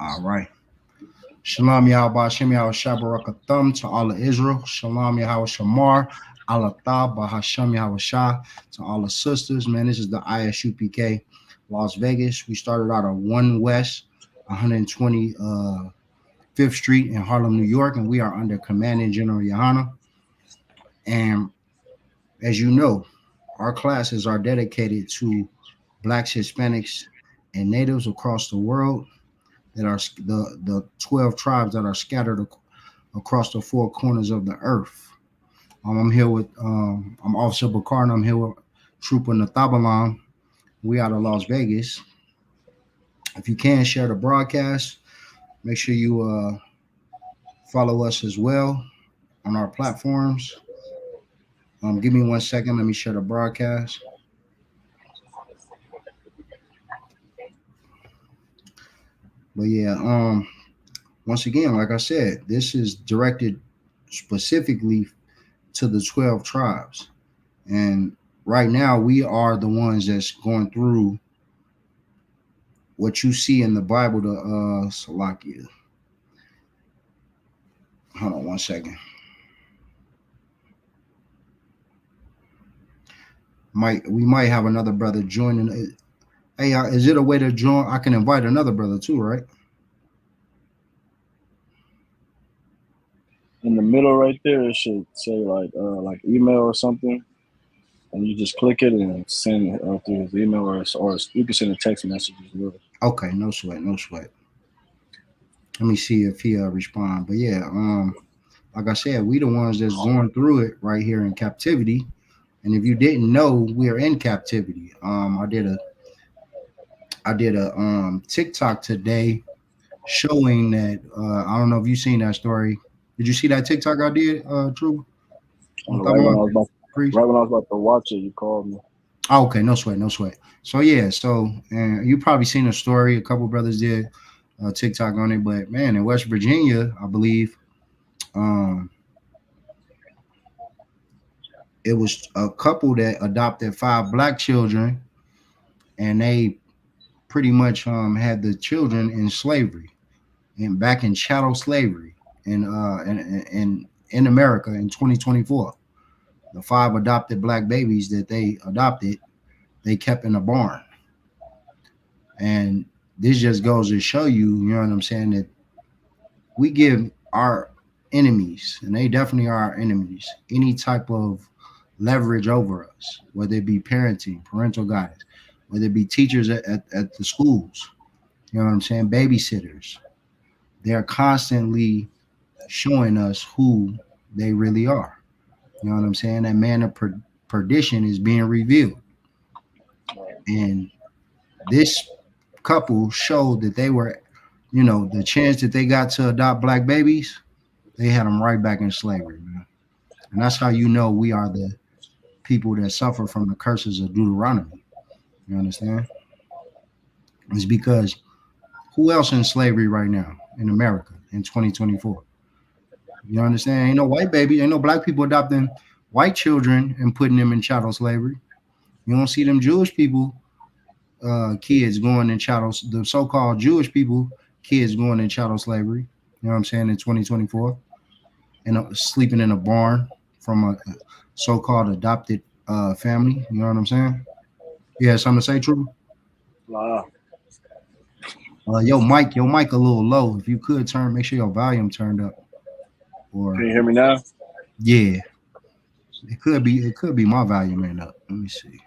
All right. Shalom Yahweh Hashem Yahweh Shabbarakatham to all of Israel. Shalom Yahweh Shamar. Allah Bahasham Yahweh Shah to all the sisters. Man, this is the ISUPK Las Vegas. We started out on 1 West, 120 5th Street in Harlem, New York, and we are under Commanding General Yohana. And as you know, our classes are dedicated to Blacks, Hispanics, and Natives across the world that are the 12 tribes that are scattered across the 4 corners of the earth. I'm here with I'm Officer Bakar, and I'm here with Trooper Nathabalam. We out of Las Vegas. If you can share the broadcast, make sure you follow us as well on our platforms. Give me 1 second. Let me share the broadcast. But yeah, once again, like I said, this is directed specifically to the 12 tribes. And right now we are the ones that's going through what you see in the Bible to Salakia. Hold on 1 second. We might have another brother joining. Hey, is it a way to join? I can invite another brother too, right? In the middle right there, it should say like email or something, and you just click it and send it through his email, or you can send a text message as well. Okay, no sweat. Let me see if he respond. But yeah, like I said, we the ones that's going through it right here in captivity. And if you didn't know, we're in captivity. I did a TikTok today showing that I don't know if you've seen that story. Did you see that TikTok I did, True? Right when I was about to watch it, you called me. Oh, okay, no sweat. So yeah, and you probably seen a story. A couple brothers did TikTok on it, but man, in West Virginia, I believe, it was a couple that adopted 5 black children, and they pretty much had the children in slavery and back in chattel slavery in America in 2024. The 5 adopted black babies that they adopted, they kept in a barn. And this just goes to show you, you know what I'm saying, that we give our enemies, and they definitely are our enemies, any type of leverage over us, whether it be parenting, parental guidance, whether it be teachers at the schools, you know what I'm saying, babysitters. They're constantly showing us who they really are. You know what I'm saying? That man of perdition is being revealed. And this couple showed that they were, you know, the chance that they got to adopt black babies, they had them right back in slavery, man. And that's how you know we are the people that suffer from the curses of Deuteronomy. You understand? It's because who else in slavery right now in America in 2024? You understand? Ain't no white baby, ain't no black people adopting white children and putting them in chattel slavery. You don't see them Jewish people, kids going in chattel, the so-called Jewish people, kids going in chattel slavery. You know what I'm saying? In 2024, and sleeping in a barn from a so-called adopted family. You know what I'm saying? You had something to say, True? Nah. Your mic a little low. If you could make sure your volume turned up. Or can you hear me now? Yeah, it could be my volume ain't up. Let me see.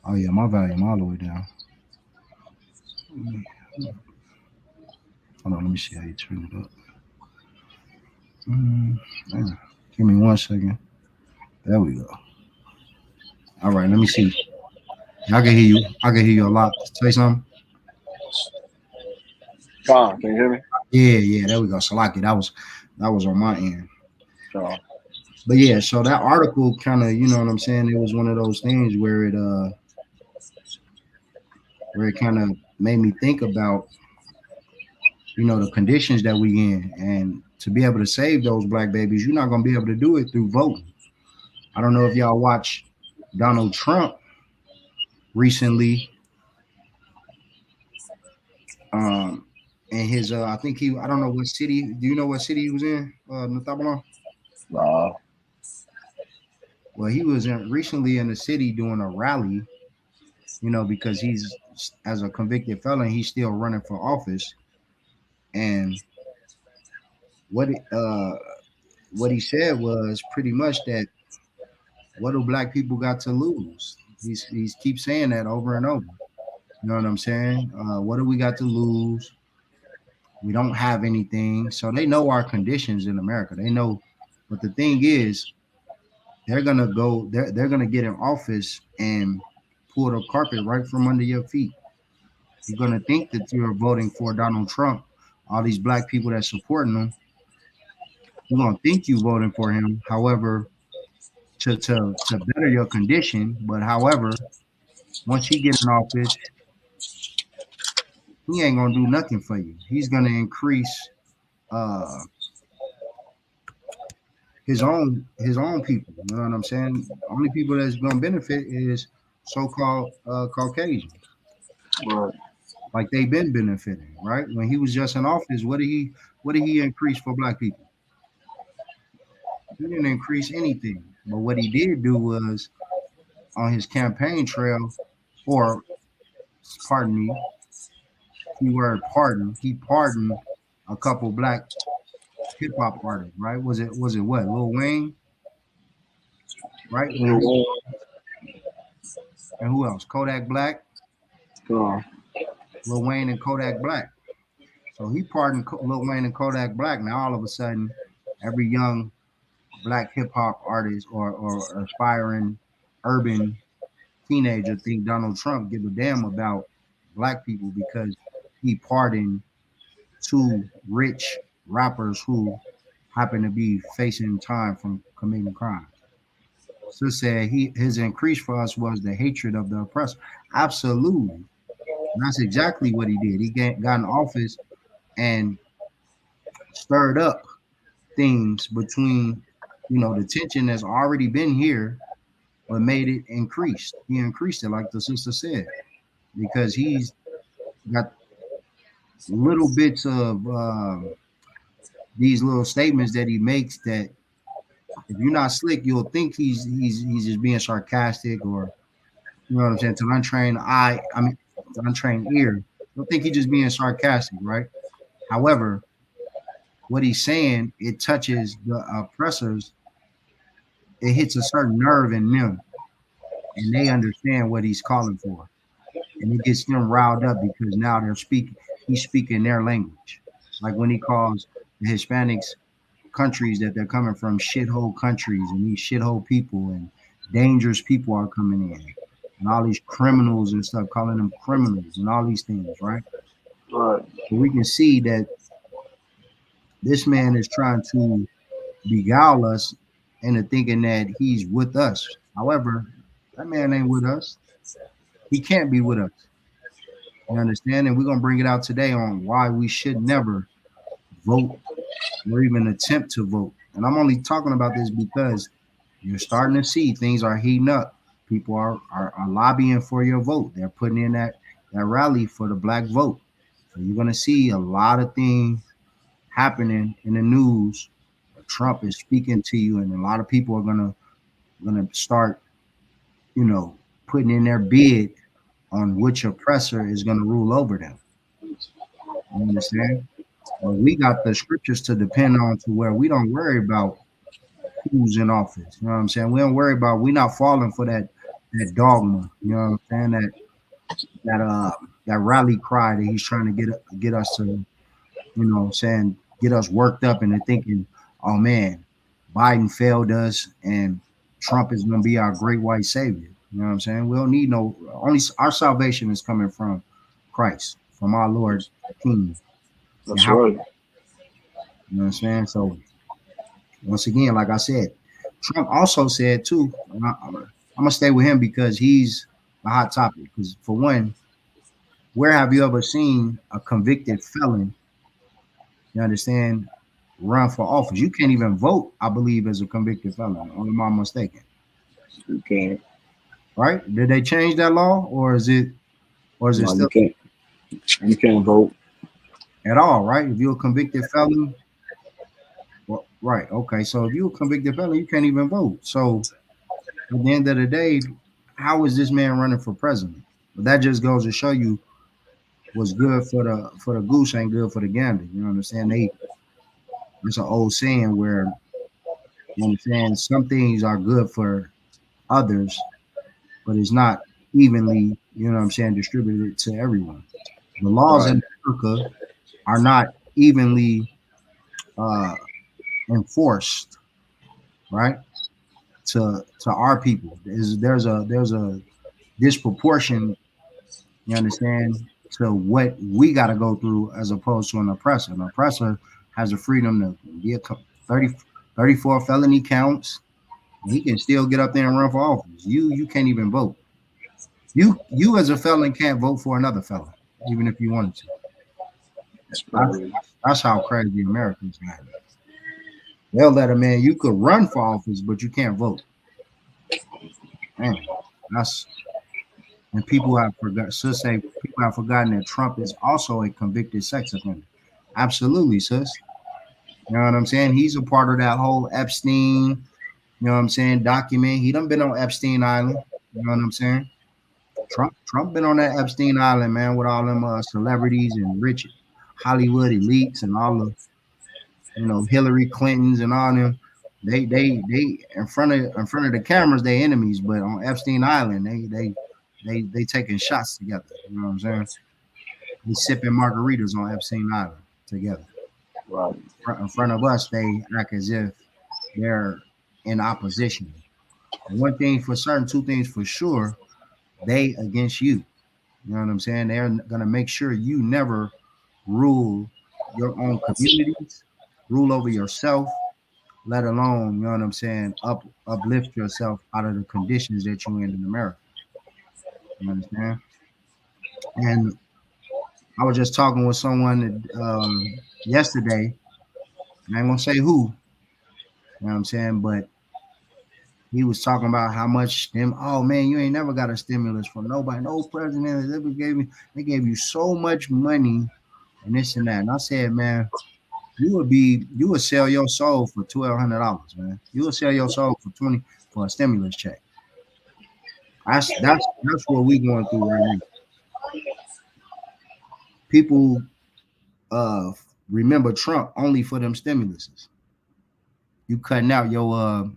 Oh yeah, my volume all the way down. Hold on, let me see how you turn it up. Give me 1 second. There we go. All right, let me see. I can hear you. I can hear you a lot. Say something. Can you hear me? Yeah. There we go. Salaki, that was on my end. But yeah, so that article kind of, you know what I'm saying, it was one of those things where it kind of made me think about, you know, the conditions that we in, and to be able to save those black babies, you're not gonna be able to do it through voting. I don't know if y'all watch Donald Trump recently. Um, and his I think I don't know what city. Do you know what city he was in? Natabalon? Nah. Well, he was recently in the city doing a rally. Because he's as a convicted felon, he's still running for office. And what it, uh what he said was pretty much that what do black people got to lose? He's keeps saying that over and over. You know what I'm saying? What do we got to lose? We don't have anything. So they know our conditions in America. They know, but the thing is, they're gonna get in office and pull the carpet right from under your feet. You're gonna think that you're voting for Donald Trump, all these black people that supporting him. You're gonna think you voting for him. However, to better your condition, but however, once he get in office, he ain't gonna do nothing for you. He's gonna increase uh his own people. You know what I'm saying? The only people that's gonna benefit is so-called Caucasians. Right. Like they've been benefiting, right? When he was just in office, what did he increase for black people? He didn't increase anything. But what he did do was on his campaign trail, or pardon me, keyword pardon, he pardoned a couple black hip hop artists, right? Was it what? Lil Wayne, right? You know, And who else? Kodak Black, uh, Lil Wayne and Kodak Black. So he pardoned Lil Wayne and Kodak Black. Now all of a sudden, every young black hip hop artist or aspiring urban teenager think Donald Trump give a damn about black people because he pardoned two rich rappers who happen to be facing time from committing crimes. So said his increase for us was the hatred of the oppressor. Absolutely. And that's exactly what he did. He got in office and stirred up things between, the tension that's already been here, but made it increased. He increased it, like the sister said, because he's got little bits of these little statements that he makes that if you're not slick, you'll think he's just being sarcastic, or you know what I'm saying, to untrained eye. I mean, to untrained ear, you'll think he's just being sarcastic, right? However, what he's saying, it touches the oppressors. It hits a certain nerve in them, and they understand what he's calling for, and it gets them riled up because now they're speaking. He's speaking their language, like when he calls the Hispanics countries that they're coming from shithole countries, and these shithole people and dangerous people are coming in, and all these criminals and stuff, calling them criminals and all these things, right? right. But we can see that this man is trying to beguile us into thinking that he's with us. However, that man ain't with us. He can't be with us. You understand? And we're gonna bring it out today on why we should never vote or even attempt to vote. And I'm only talking about this because you're starting to see things are heating up. People are lobbying for your vote. They're putting in that rally for the black vote. So you're gonna see a lot of things happening in the news. Trump is speaking to you, and a lot of people are gonna start, putting in their bid on which oppressor is gonna rule over them. You understand? But we got the scriptures to depend on to where we don't worry about who's in office. You know what I'm saying? We don't worry about we're not falling for that dogma. You know what I'm saying? That rally cry that he's trying to get us to, saying get us worked up into thinking, oh man, Biden failed us and Trump is gonna be our great white savior. You know what I'm saying? We don't need no only our salvation is coming from Christ, from our Lord King. That's right. You know what I'm saying? So once again, like I said, Trump also said too, and I'm gonna stay with him because he's a hot topic. Because for one, where have you ever seen a convicted felon, you understand, run for office? You can't even vote, I believe, as a convicted felon, or am I mistaken? You can't. Right? Did they change that law, or is it No, you still can't. You can't vote. at all, right? If you're a convicted felon, well, right? Okay, so if you're a convicted felon, you can't even vote. So at the end of the day, how is this man running for president? But that just goes to show you what's good for the goose ain't good for the gander. You know what I'm saying? It's an old saying where, you know what I'm saying, some things are good for others, but it's not evenly, you know what I'm saying, distributed to everyone. The laws Right. in America are not evenly uh, enforced, right? To our people. There's a disproportion, you understand, to what we got to go through as opposed to an oppressor. An oppressor has the freedom to get 30, 34 felony counts. He can still get up there and run for office. You can't even vote. You as a felon can't vote for another felon, even if you wanted to. It's That's, crazy. that's how crazy Americans are. They'll let a man. You could run for office, but you can't vote. Man, that's and people have forgot. Should say people have forgotten that Trump is also a convicted sex offender. Absolutely, sis. You know what I'm saying? He's a part of that whole Epstein. You know what I'm saying? Document. He done been on Epstein Island. You know what I'm saying? Trump been on that Epstein Island, man, with all them celebrities and rich Hollywood elites and all the Hillary Clintons and all them. They in front of the cameras they enemies, but on Epstein Island they taking shots together. You know what I'm saying? They sipping margaritas on Epstein Island together. Right. In front of us, they act as if they're in opposition. And one thing for certain, two things for sure, they against you. You know what I'm saying? They're gonna make sure you never rule your own communities, rule over yourself, let alone, you know what I'm saying, uplift yourself out of the conditions that you're in America. You understand? And I was just talking with someone yesterday, and I ain't gonna say who, you know what I'm saying, but he was talking about how much them, oh man, you ain't never got a stimulus from nobody, no president has ever gave me, they gave you so much money and this and that. And I said, man, you would sell your soul for $1,200, man. You would sell your soul for 20 for a stimulus check. That's what we going through right now. People remember Trump only for them stimuluses. You cutting out your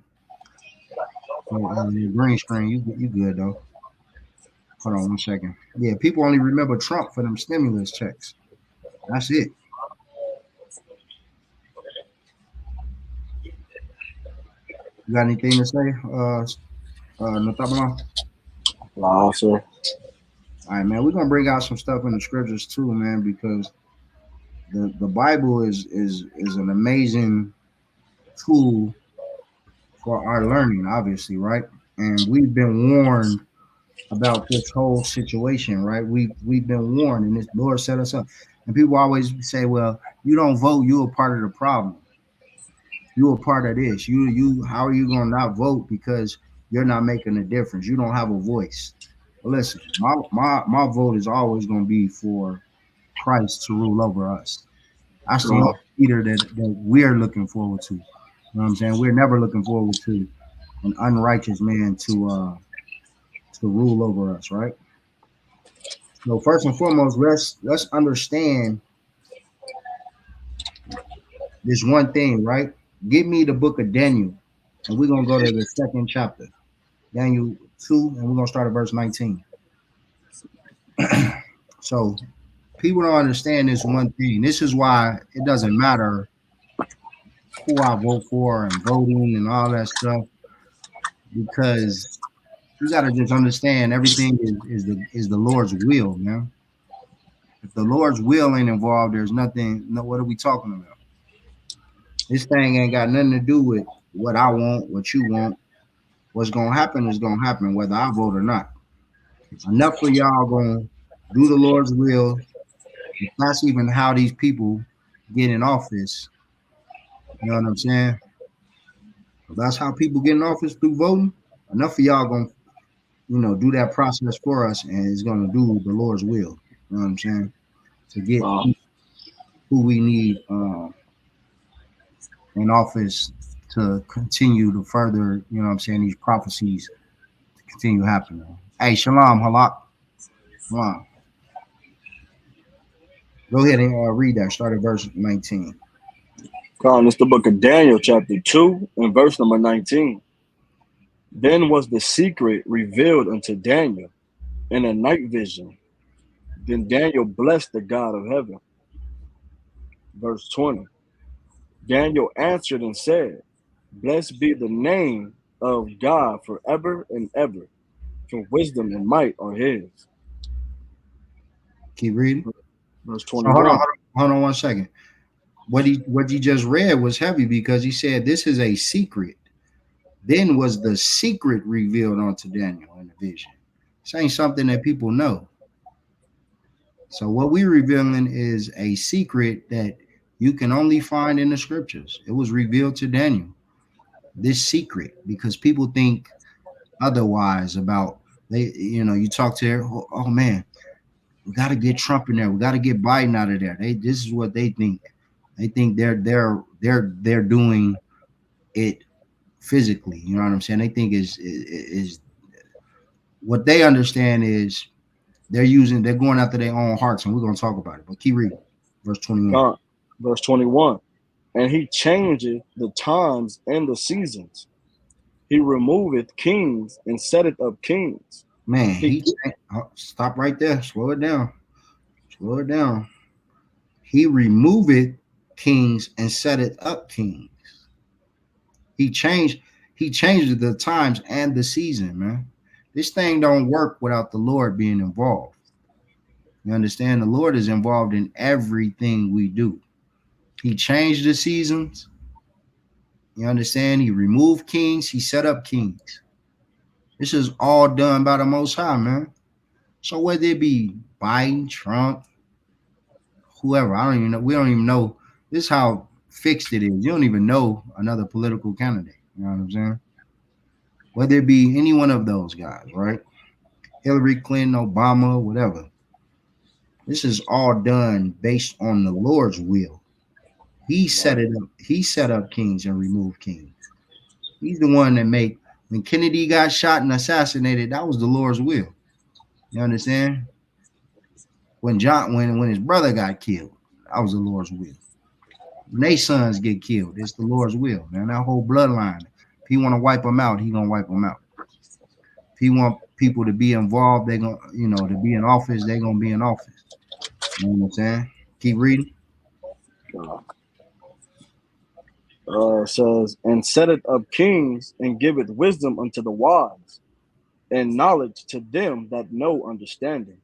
green screen. You good though. Hold on 1 second. Yeah, people only remember Trump for them stimulus checks. That's it. You got anything to say, Natabala? Wow, sir. All right, man. We're gonna bring out some stuff in the scriptures too, man, because the Bible is an amazing tool for our learning, obviously, right? And we've been warned about this whole situation, right? We've been warned, and this Lord set us up. And people always say, "Well, you don't vote, you're a part of the problem. You're a part of this. How are you gonna not vote because you're not making a difference? You don't have a voice." Well, listen, my vote is always gonna be for Christ to rule over us. That's the only Right. leader that we're looking forward to. You know what I'm saying? We're never looking forward to an unrighteous man to rule over us, right? So first and foremost, let's understand this one thing, right? Give me the book of Daniel, and we're gonna go to the second chapter, Daniel 2, and we're gonna start at verse 19. So people don't understand this one thing. This is why it doesn't matter who I vote for and voting and all that stuff, because you gotta just understand everything is the Lord's will, man. If the Lord's will ain't involved, there's nothing. No, what are we talking about? This thing ain't got nothing to do with what I want, what you want. What's gonna happen is gonna happen, whether I vote or not. Enough for y'all gonna do the Lord's will. If that's even how these people get in office, you know what I'm saying? If that's how people get in office through voting, enough of y'all gonna, do that process for us, and it's gonna do the Lord's will. You know what I'm saying? to get Uh, who we need in office to continue to further, you know what I'm saying, these prophecies to continue happening. Hey, shalom, halak. Shalom. Go ahead and read that. Start at verse 19. it's the book of Daniel, chapter 2, and verse number 19. Then was the secret revealed unto Daniel in a night vision. Then Daniel blessed the God of heaven. Verse 20. Daniel answered and said, Blessed be the name of God forever and ever, for wisdom and might are his. Keep reading. Verse So hold on, 21. hold on 1 second. What he just read was heavy because he said this is a secret. Then was the secret revealed unto Daniel in the vision. This ain't something that people know. So what we're revealing is a secret that you can only find in the scriptures. It was revealed to Daniel. This secret, because people think otherwise about they, you talk to oh man, we got to get Trump in there. We got to get Biden out of there. This is what they think. They think they're doing it physically. You know what I'm saying? They think is what they understand is they're going after their own hearts, and we're gonna talk about it. But keep reading, verse 21. Verse 21. And he changeth the times and the seasons. He removeth kings and setteth up kings. Man, He stop right there. Slow it down. Slow it down. He removeth kings and set it up kings. He changed. He changed the times and the season, man. This thing don't work without the Lord being involved. You understand? The Lord is involved in everything we do. He changed the seasons. You understand? He removed kings. He set up kings. This is all done by the Most High, man. So whether it be Biden, Trump, whoever, I don't even know. We don't even know. This is how fixed it is. You don't even know another political candidate. You know what I'm saying? Whether it be any one of those guys, right? Hillary Clinton, Obama, whatever. This is all done based on the Lord's will. He set it up. He set up kings and removed kings. He's the one that made when Kennedy got shot and assassinated, that was the Lord's will. You understand? When his brother got killed, that was the Lord's will. When they sons get killed, it's the Lord's will, man. That whole bloodline. If he want to wipe them out, he gonna wipe them out. If he want people to be involved, they gonna, to be in office, they gonna be in office. You know what I'm saying? Keep reading. says, And setteth up kings, and giveth wisdom unto the wise, and knowledge to them that know understanding.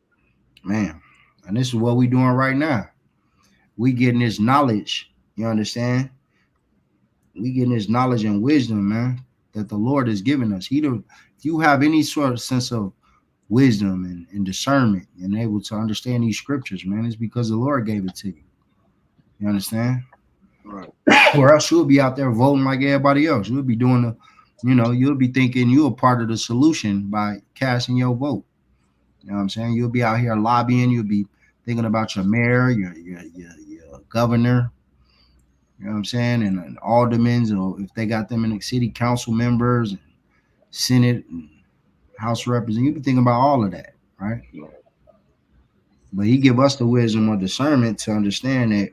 Man, and this is what we doing right now. We getting this knowledge. You understand? We getting this knowledge and wisdom, man, that the Lord has given us. If you have any sort of sense of wisdom and discernment and able to understand these scriptures, man, it's because the Lord gave it to you. You understand? Right. Or else you'll be out there voting like everybody else. You'll be doing you'll be thinking you're a part of the solution by casting your vote. You know what I'm saying? You'll be out here lobbying. You'll be thinking about your mayor, your governor. You know what I'm saying? And aldermen, or if they got them in the city council members, and Senate, and House representatives. You'll be thinking about all of that, right? But he give us the wisdom or discernment to understand that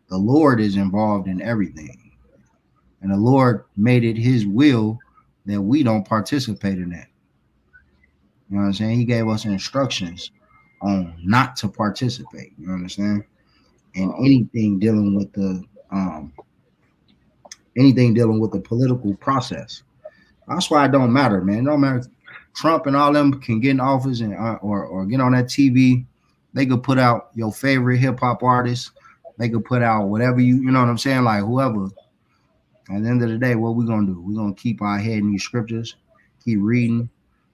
the Lord is involved in everything. And the Lord made it his will that we don't participate in that. You know what I'm saying? He gave us instructions on not to participate. You understand? In anything dealing with the political process. That's why it don't matter, man. It don't matter. Trump and all them can get in office and or get on that TV. They could put out your favorite hip hop artist. They could put out whatever you know what I'm saying, like whoever. At the end of the day, what we gonna do? We're gonna keep our head in these scriptures, keep reading,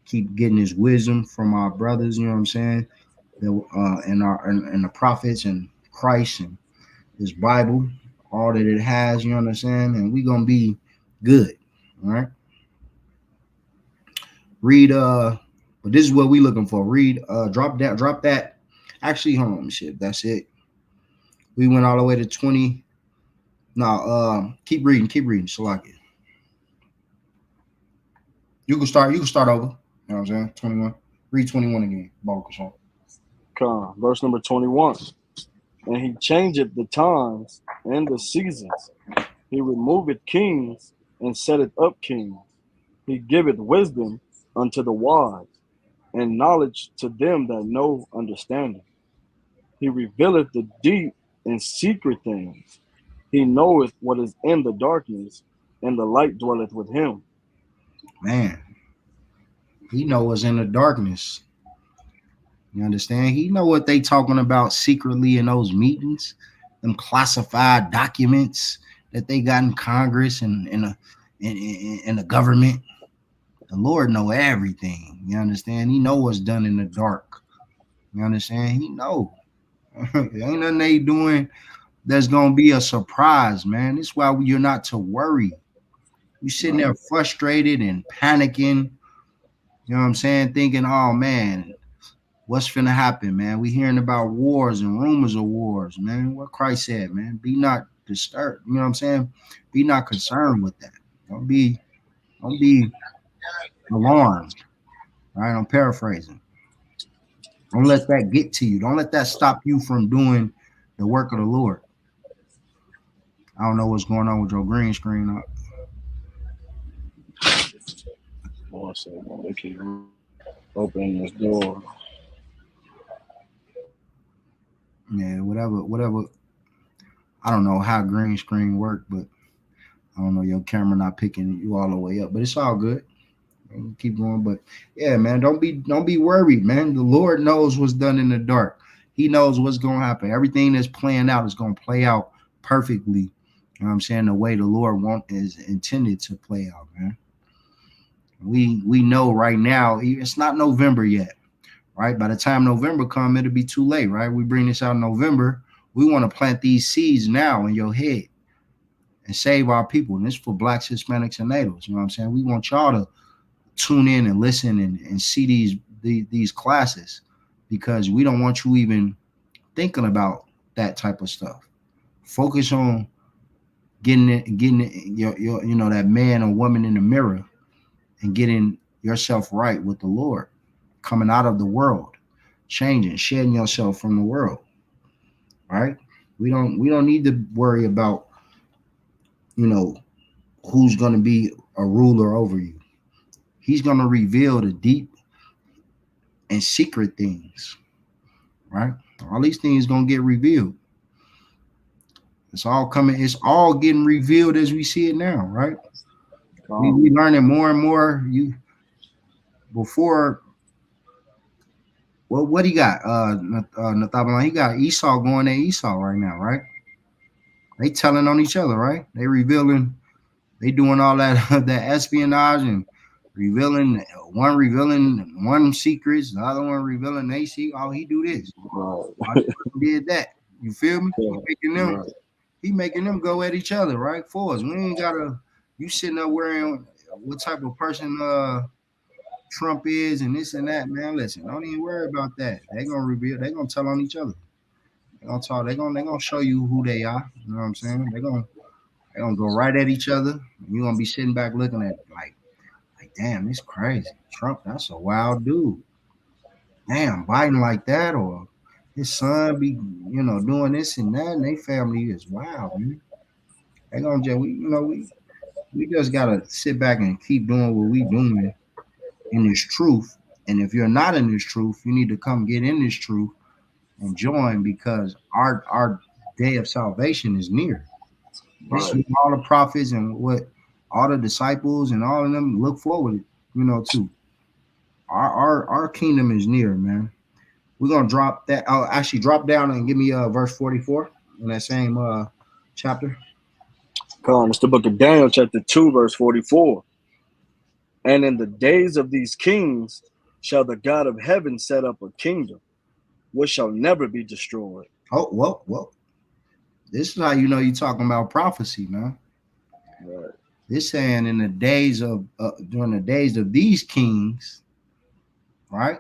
keep getting this wisdom from our brothers. You know what I'm saying? And the prophets and Christ and this Bible, all that it has. You understand? And we gonna be good. All right. Read but this is what we looking for. Read drop that Actually, hold on, shit. That's it. We went all the way to 20. No, keep reading. Salaki. You can start over. You know what I'm saying? 21. Read 21 again. Verse number 21. And he changeth the times and the seasons. He removeth kings and setteth up kings. He giveth wisdom unto the wise, and knowledge to them that know understanding. He revealeth the deep and secret things. He knoweth what is in the darkness, and the light dwelleth with him. Man, he know what's in the darkness. You understand? He know what they talking about secretly in those meetings, them classified documents that they got in Congress and in the government. The Lord know everything. You understand? He know what's done in the dark. You understand? He know. Ain't nothing they doing that's gonna be a surprise, man. This is why you're not to worry. You sitting there frustrated and panicking. You know what I'm saying? Thinking, oh man, what's finna happen, man? We hearing about wars and rumors of wars, man. What Christ said, man. Be not disturbed. You know what I'm saying? Be not concerned with that. Don't be alarmed. All right, I'm paraphrasing. Don't let that get to you. Don't let that stop you from doing the work of the Lord. I don't know what's going on with your green screen. One second, they keep opening this door. Yeah, whatever. I don't know how green screen work, but I don't know your camera not picking you all the way up, but it's all good. Keep going, but yeah, man, don't be worried, man. The Lord knows what's done in the dark. He knows what's going to happen. Everything that's playing out is going to play out perfectly. You know what I'm saying? The way the Lord is intended to play out, man. We know right now it's not November yet, right? By the time November come, it'll be too late, right? We bring this out in November. We want to plant these seeds now in your head and save our people. And this is for blacks, Hispanics, and natives. You know what I'm saying? We want y'all to tune in and listen and see these classes, because we don't want you even thinking about that type of stuff. Focus on getting your that man or woman in the mirror and getting yourself right with the Lord, coming out of the world, changing, shedding yourself from the world. Right? We don't need to worry about who's going to be a ruler over you. He's going to reveal the deep and secret things, right? All these things going to get revealed. It's all coming. It's all getting revealed as we see it now, right? We learning more and more. You before. Well, what he got? Nathabalan, he got Esau going at Esau right now, right? They telling on each other, right? They revealing. They doing all that that espionage and revealing one secrets, the other one revealing they see. Oh, he do this. He did that. You feel me? He making them go at each other, right? For us. We ain't gotta you sitting there worrying what type of person Trump is and this and that, man. Listen, don't even worry about that. They gonna reveal, they gonna tell on each other. They gonna talk, they gonna show you who they are. You know what I'm saying? They gonna go right at each other. And you're gonna be sitting back looking at it like damn, this crazy. Trump, that's a wild dude. Damn, Biden like that, or his son be, doing this and that, and they family is wild, man. They gonna just we just gotta sit back and keep doing what we doing in this truth. And if you're not in this truth, you need to come get in this truth and join, because our day of salvation is near. This is what all the prophets and what all the disciples and all of them look forward, to. Our kingdom is near, man. We're gonna drop that. I'll actually drop down and give me verse 44 in that same chapter. It's the book of Daniel, chapter 2, verse 44. And in the days of these kings shall the God of heaven set up a kingdom which shall never be destroyed. Oh, well. This is how you know you're talking about prophecy, man. Right. This saying in the days of during the days of these kings, right?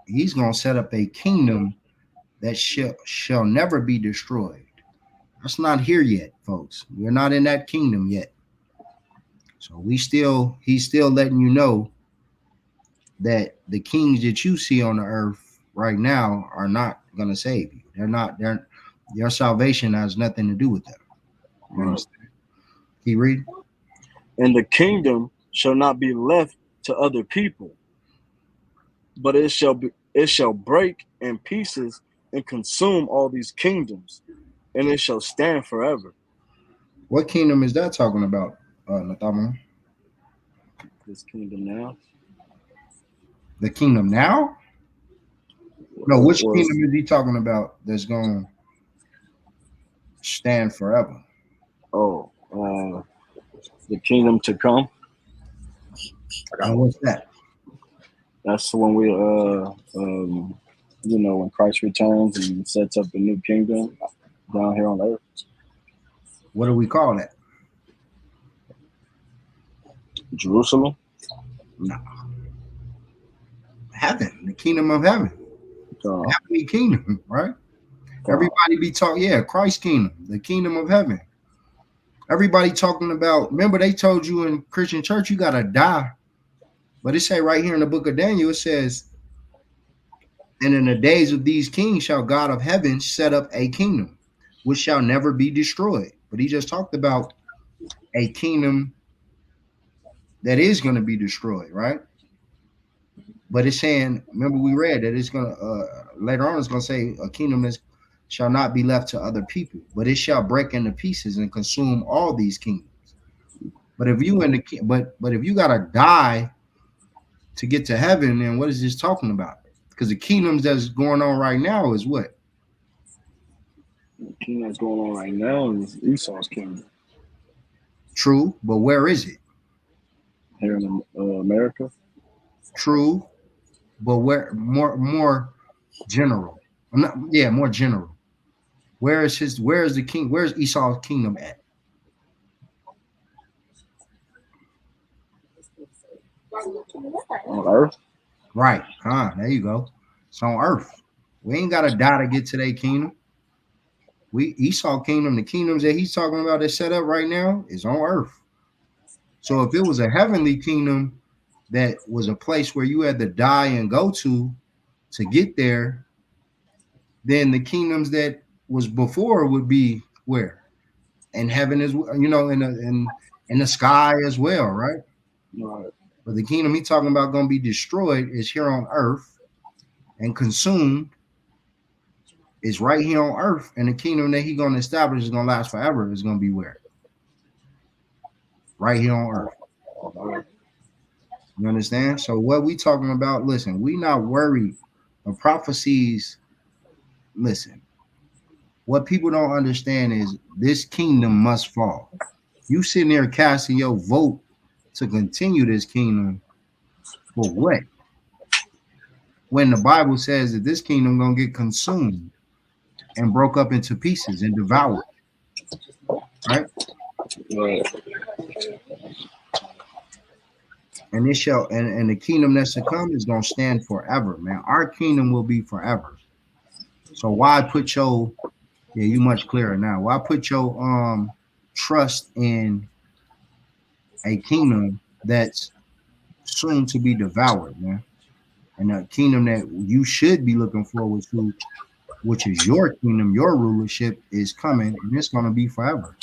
He's going to set up a kingdom that shall never be destroyed. That's not here yet, folks. We're not in that kingdom yet. So he's still letting you know that the kings that you see on the earth right now are not going to save you. Your salvation has nothing to do with them. You Right. understand? Keep reading. And the kingdom shall not be left to other people, but it shall break in pieces and consume all these kingdoms, and it shall stand forever. What kingdom is that talking about, Nathama? This kingdom now The kingdom now? No, which was kingdom is he talking about that's going to stand forever? oh the kingdom to come. And what's that? That's when we when Christ returns and sets up a new kingdom down here on earth. What do we call that? Jerusalem. No. Heaven, the kingdom of heaven. Uh, Heavenly kingdom, right? uh, Everybody be talking, yeah, Christ kingdom, the kingdom of heaven. Everybody talking about, remember they told you in Christian church you gotta die. But it say right here in the book of Daniel, it says, and in the days of these kings shall God of heaven set up a kingdom, which shall never be destroyed. But he just talked about a kingdom that is going to be destroyed, right? But it's saying, remember we read that it's going to, later on it's going to say a kingdom that shall not be left to other people, but it shall break into pieces and consume all these kingdoms. But if you in the but if you gotta die to get to heaven, then what is this talking about? Because the kingdoms that's going on right now is what? the kingdom that's going on right now is Esau's kingdom True, but where is it? here in America. True, but where more general? Not, yeah, more general. Where is his? Where is the king? Where's Esau's kingdom at? On earth. Right. There you go. It's on earth. We ain't gotta die to get to that kingdom. We Esau kingdom, the kingdoms that he's talking about that's set up right now is on earth. So if it was a heavenly kingdom that was a place where you had to die and go to get there, then the kingdoms that was before would be where? In heaven as well, in the sky as well, right? Right. But the kingdom he's talking about gonna be destroyed is here on earth and consumed is right here on earth, and the kingdom that he's gonna establish is gonna last forever. Is gonna be where? Right here on earth. You understand? So what we talking about? Listen, we not worried. The prophecies. Listen, what people don't understand is this kingdom must fall. You sitting there casting your vote to continue this kingdom for what? When the Bible says that this kingdom gonna get consumed and broke up into pieces and devoured, right? Right. And it shall and the kingdom that's to come is gonna stand forever, man. Our kingdom will be forever. So why put your you much clearer now. Why put your trust in a kingdom that's soon to be devoured, man? And a kingdom that you should be looking forward to, which is your kingdom, your rulership is coming, and it's gonna be forever.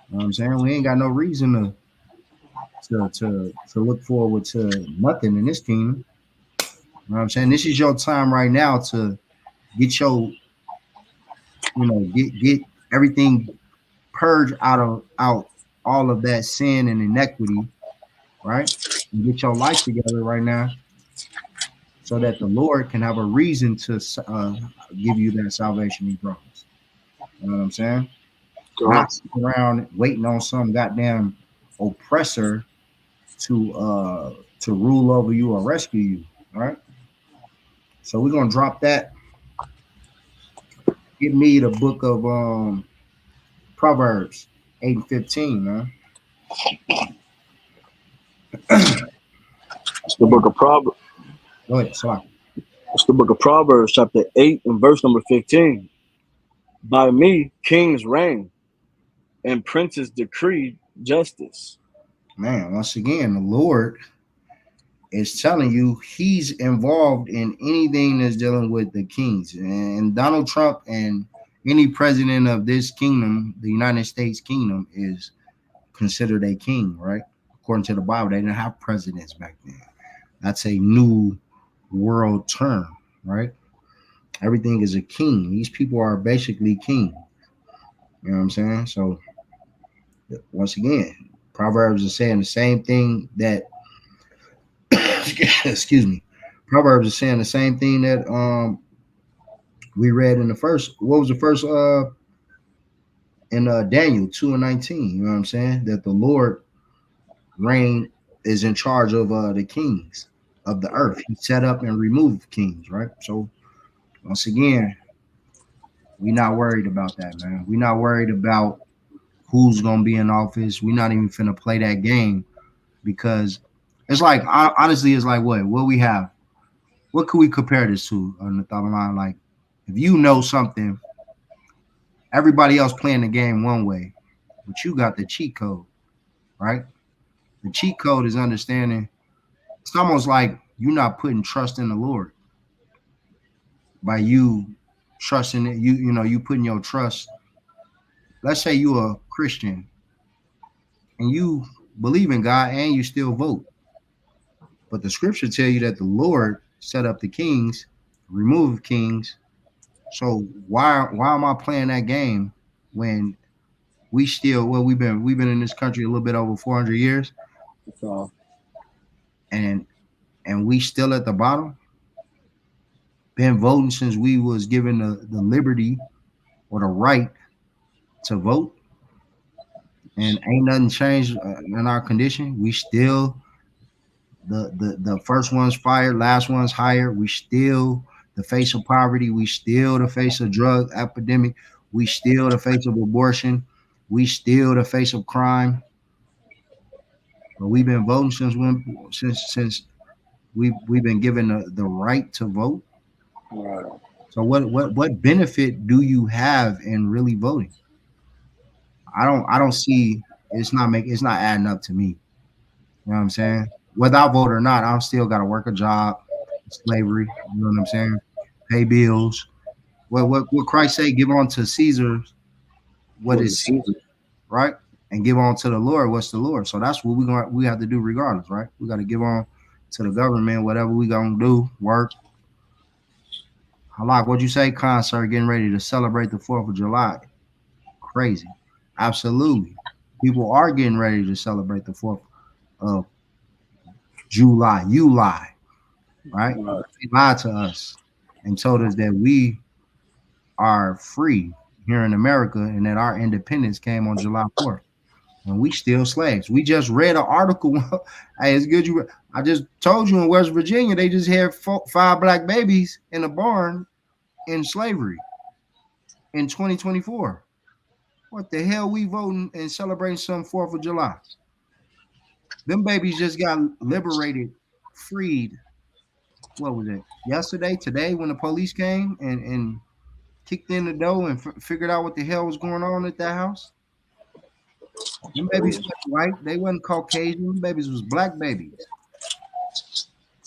You know what I'm saying? We ain't got no reason to look forward to nothing in this kingdom. You know what I'm saying? This is your time right now to get your, get everything purged out all of that sin and inequity, right? And get your life together right now, so that the Lord can have a reason to give you that salvation He promised. You know what I'm saying? Not sitting around waiting on some goddamn oppressor to rule over you or rescue you, right? So we're gonna drop that. Give me the book of Proverbs 8 and 15, man. It's the book of Proverbs. Go ahead, sorry. It's the book of Proverbs, chapter 8, and verse number 15. By me, kings reign, and princes decree justice. Man, once again, the Lord is telling you he's involved in anything that's dealing with the kings. And Donald Trump and any president of this kingdom, the United States kingdom, is considered a king, right? According to the Bible, they didn't have presidents back then. That's a new world term, right? Everything is a king. These people are basically king. You know what I'm saying? So once again, Proverbs is saying the same thing that excuse me. Proverbs is saying the same thing that we read in the first. What was the first in Daniel 2 and 19? You know what I'm saying? That the Lord reign is in charge of the kings of the earth. He set up and removed kings, right? So once again, we not worried about that, man. We not worried about who's gonna be in office. We not even finna play that game because it's like honestly, it's like what we have. What could we compare this to on the thought line? Like if you know something, everybody else playing the game one way, but you got the cheat code, right? The cheat code is understanding. It's almost like you're not putting trust in the Lord by you trusting it. You putting your trust. Let's say you're a Christian and you believe in God and you still vote. But the scripture tell you that the Lord set up the kings, remove kings. So why am I playing that game when we still we've been in this country a little bit over 400 years So, and we still at the bottom? Been voting since we was given the liberty or the right to vote, and ain't nothing changed in our condition. We still the first one's fired, last one's hired. We still the face of poverty. We still the face of drug epidemic. We still the face of abortion. We still the face of crime. But we've been voting since we've been given the right to vote. right. So what benefit do you have in really voting? I don't see it's not adding up to me. You know what I'm saying? Whether I vote or not, I'm still got to work a job, slavery. You know what I'm saying? Pay bills. What Christ say? Give on to Caesar what What is is Caesar? Caesar, right? And give on to the Lord what's the Lord. So that's what we have to do regardless, right? We got to give on to the government whatever we gonna do, work. Halak, what'd you say? Concert getting ready to celebrate the 4th of July. Crazy. Absolutely. People are getting ready to celebrate the 4th of July. You lie, right? Right. They lied to us and told us that we are free here in America and that our independence came on July 4th. And we still slaves. We just read an article. Hey, it's good you. I just told you in West Virginia they just had 5 black babies in a barn in slavery in 2024. What the hell we voting and celebrating some 4th of July? Them babies just got liberated, freed. What was it? Yesterday, today, when the police came and kicked in the door and figured out what the hell was going on at that house. Them babies Crazy. weren't white. They wasn't Caucasian. Them babies was black babies.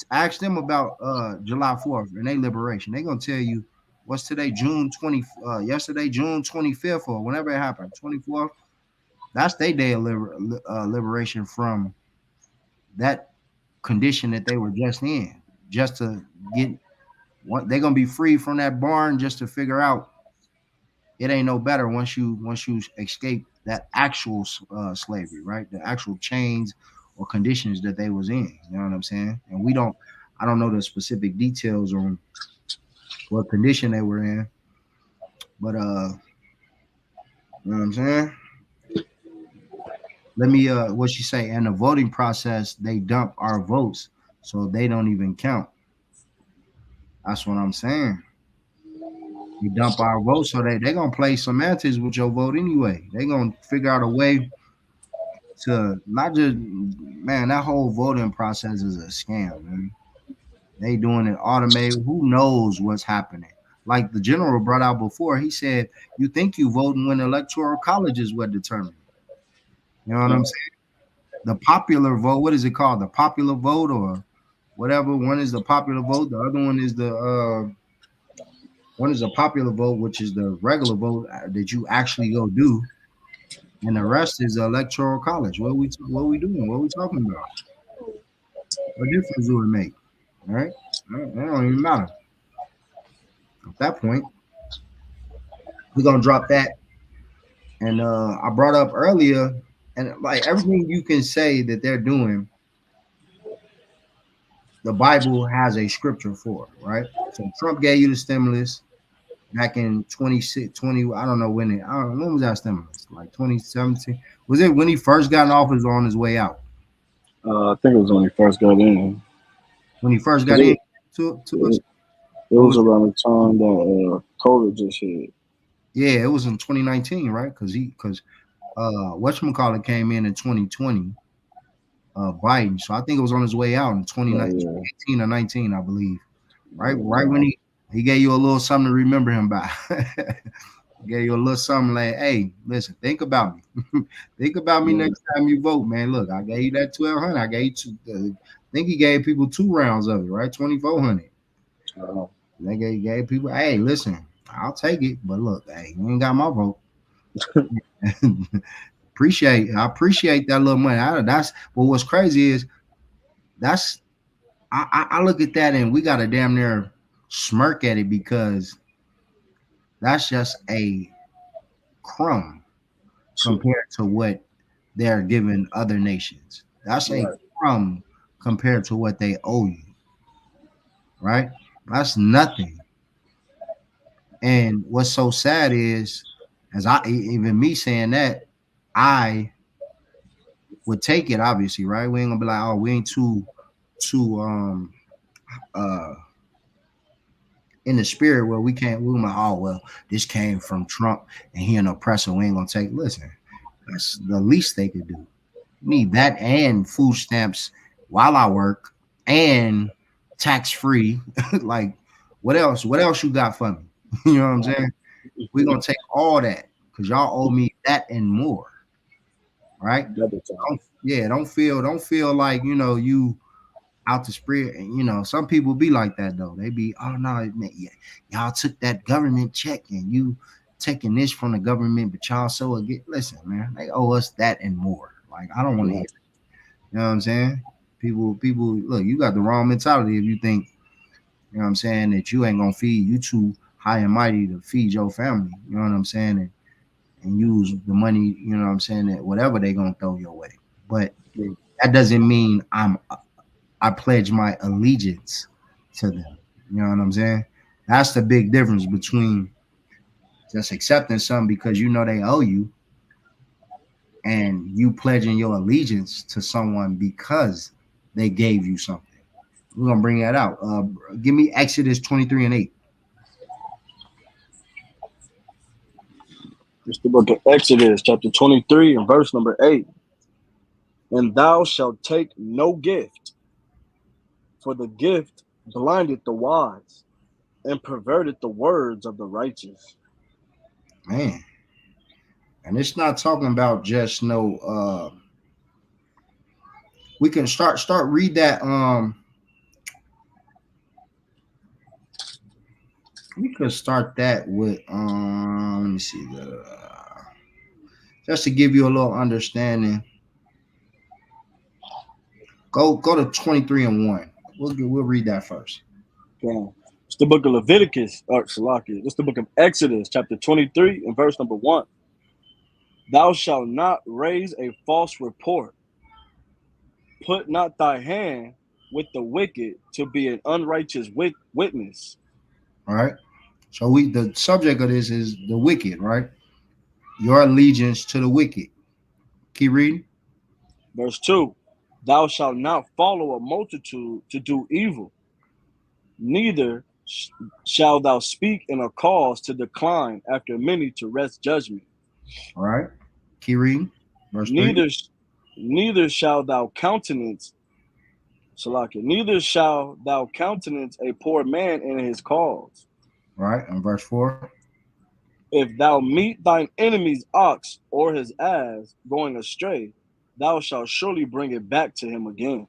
Ask them about July 4th and their liberation. They gonna tell you what's today, June 20. Yesterday, June 25th, or whenever it happened, 24th. That's their day of liberation from that condition that they were just in, just to get what they're gonna be free from that barn, just to figure out it ain't no better once you escape that actual slavery, right? The actual chains or conditions that they was in. You know what I'm saying? And I don't know the specific details on what condition they were in, but you know what I'm saying? Let me what you say? In the voting process, they dump our votes, so they don't even count. That's what I'm saying. You dump our votes, so they gonna play semantics with your vote anyway. They gonna figure out a way to not just man, that whole voting process is a scam, man. They doing it automated. Who knows what's happening? Like the general brought out before, he said, "You think you voting when electoral colleges were determined." You know what I'm saying? The popular vote. What is it called? The popular vote or whatever. One is the popular vote. The other one is the one is a popular vote, which is the regular vote that you actually go do, and the rest is the electoral college. What we doing? What we talking about? What difference do it make? All right, it don't even matter at that point. We're gonna drop that. And I brought up earlier, and like everything you can say that they're doing, the Bible has a scripture for, right? So Trump gave you the stimulus back in 26, 20. I don't know when I don't know, when was that stimulus? Like 2017. Was it when he first got in office or on his way out? I think it was when he first got in. When he first 'Cause got in to us? it Or was was around the time that COVID just hit. yeah, it was in 2019, right? Because whatchamacallit came in 2020, Biden. So I think it was on his way out in Yeah, yeah. 2018 or 19, I believe. Right when Yeah. he gave you a little something to remember him by. Gave you a little something like, hey, listen, think about me. Think about me Yeah. next time you vote, man. Look, I gave you that 1,200. I gave you two. I think he gave people 2 rounds of it, right? 2,400. Uh, They gave people, hey, listen, I'll take it, but look, hey, you ain't got my vote. I appreciate that little money. That's but what's crazy is that's I look at that and we got to damn near smirk at it because that's just a crumb shit. compared to what they're giving other nations. That's a Right. crumb compared to what they owe you, right? That's nothing. And what's so sad is, as even me saying that, I would take it obviously, right? We ain't gonna be like, oh, we ain't too uh in the spirit where we can't. We're like, oh well, this came from Trump and he an oppressor. We ain't gonna take. Listen, that's the least they could do. Need that and food stamps while I work and tax free. Like, what else? What else you got for me? You know what I'm saying? We're gonna take all that because y'all owe me that and more, right? Double time. Don't feel like you out to spread. And some people be like that though. They be, oh no, man, yeah, y'all took that government check and you taking this from the government, but y'all so again. Listen, man, they owe us that and more. Like, I don't want to hear. Right. You know what I'm saying? People, look, you got the wrong mentality if you think, you know what I'm saying, that you ain't gonna feed, you too high and mighty to feed your family. You know what I'm saying? And use the money, you know what I'm saying, that whatever they gonna throw your way. But Yeah. that doesn't mean I pledge my allegiance to them. You know what I'm saying? That's the big difference between just accepting something because you know they owe you and you pledging your allegiance to someone because they gave you something. We're gonna bring that out. Give me Exodus 23:8. It's the book of Exodus, chapter 23, and verse number 8. And thou shalt take no gift, for the gift blindeth the wise and perverted the words of the righteous. Man, and it's not talking about just no. We can start read that. We could start that with. Let me see. Just to give you a little understanding. Go to 23:1. We'll read that first. Okay. It's the book of Leviticus, or Salaki. It's the book of Exodus, chapter 23, and verse number 1. Thou shalt not raise a false report. Put not thy hand with the wicked to be an unrighteous witness. All right. So the subject of this is the wicked, right? Your allegiance to the wicked. Keep reading. Verse 2. Thou shalt not follow a multitude to do evil, neither shalt thou speak in a cause to decline after many to rest judgment. All right. Keep reading. Verse 3. Neither neither shalt thou countenance Salaki, neither shall thou countenance a poor man in his cause. Right. And verse 4. If thou meet thine enemy's ox or his ass going astray, thou shalt surely bring it back to him again.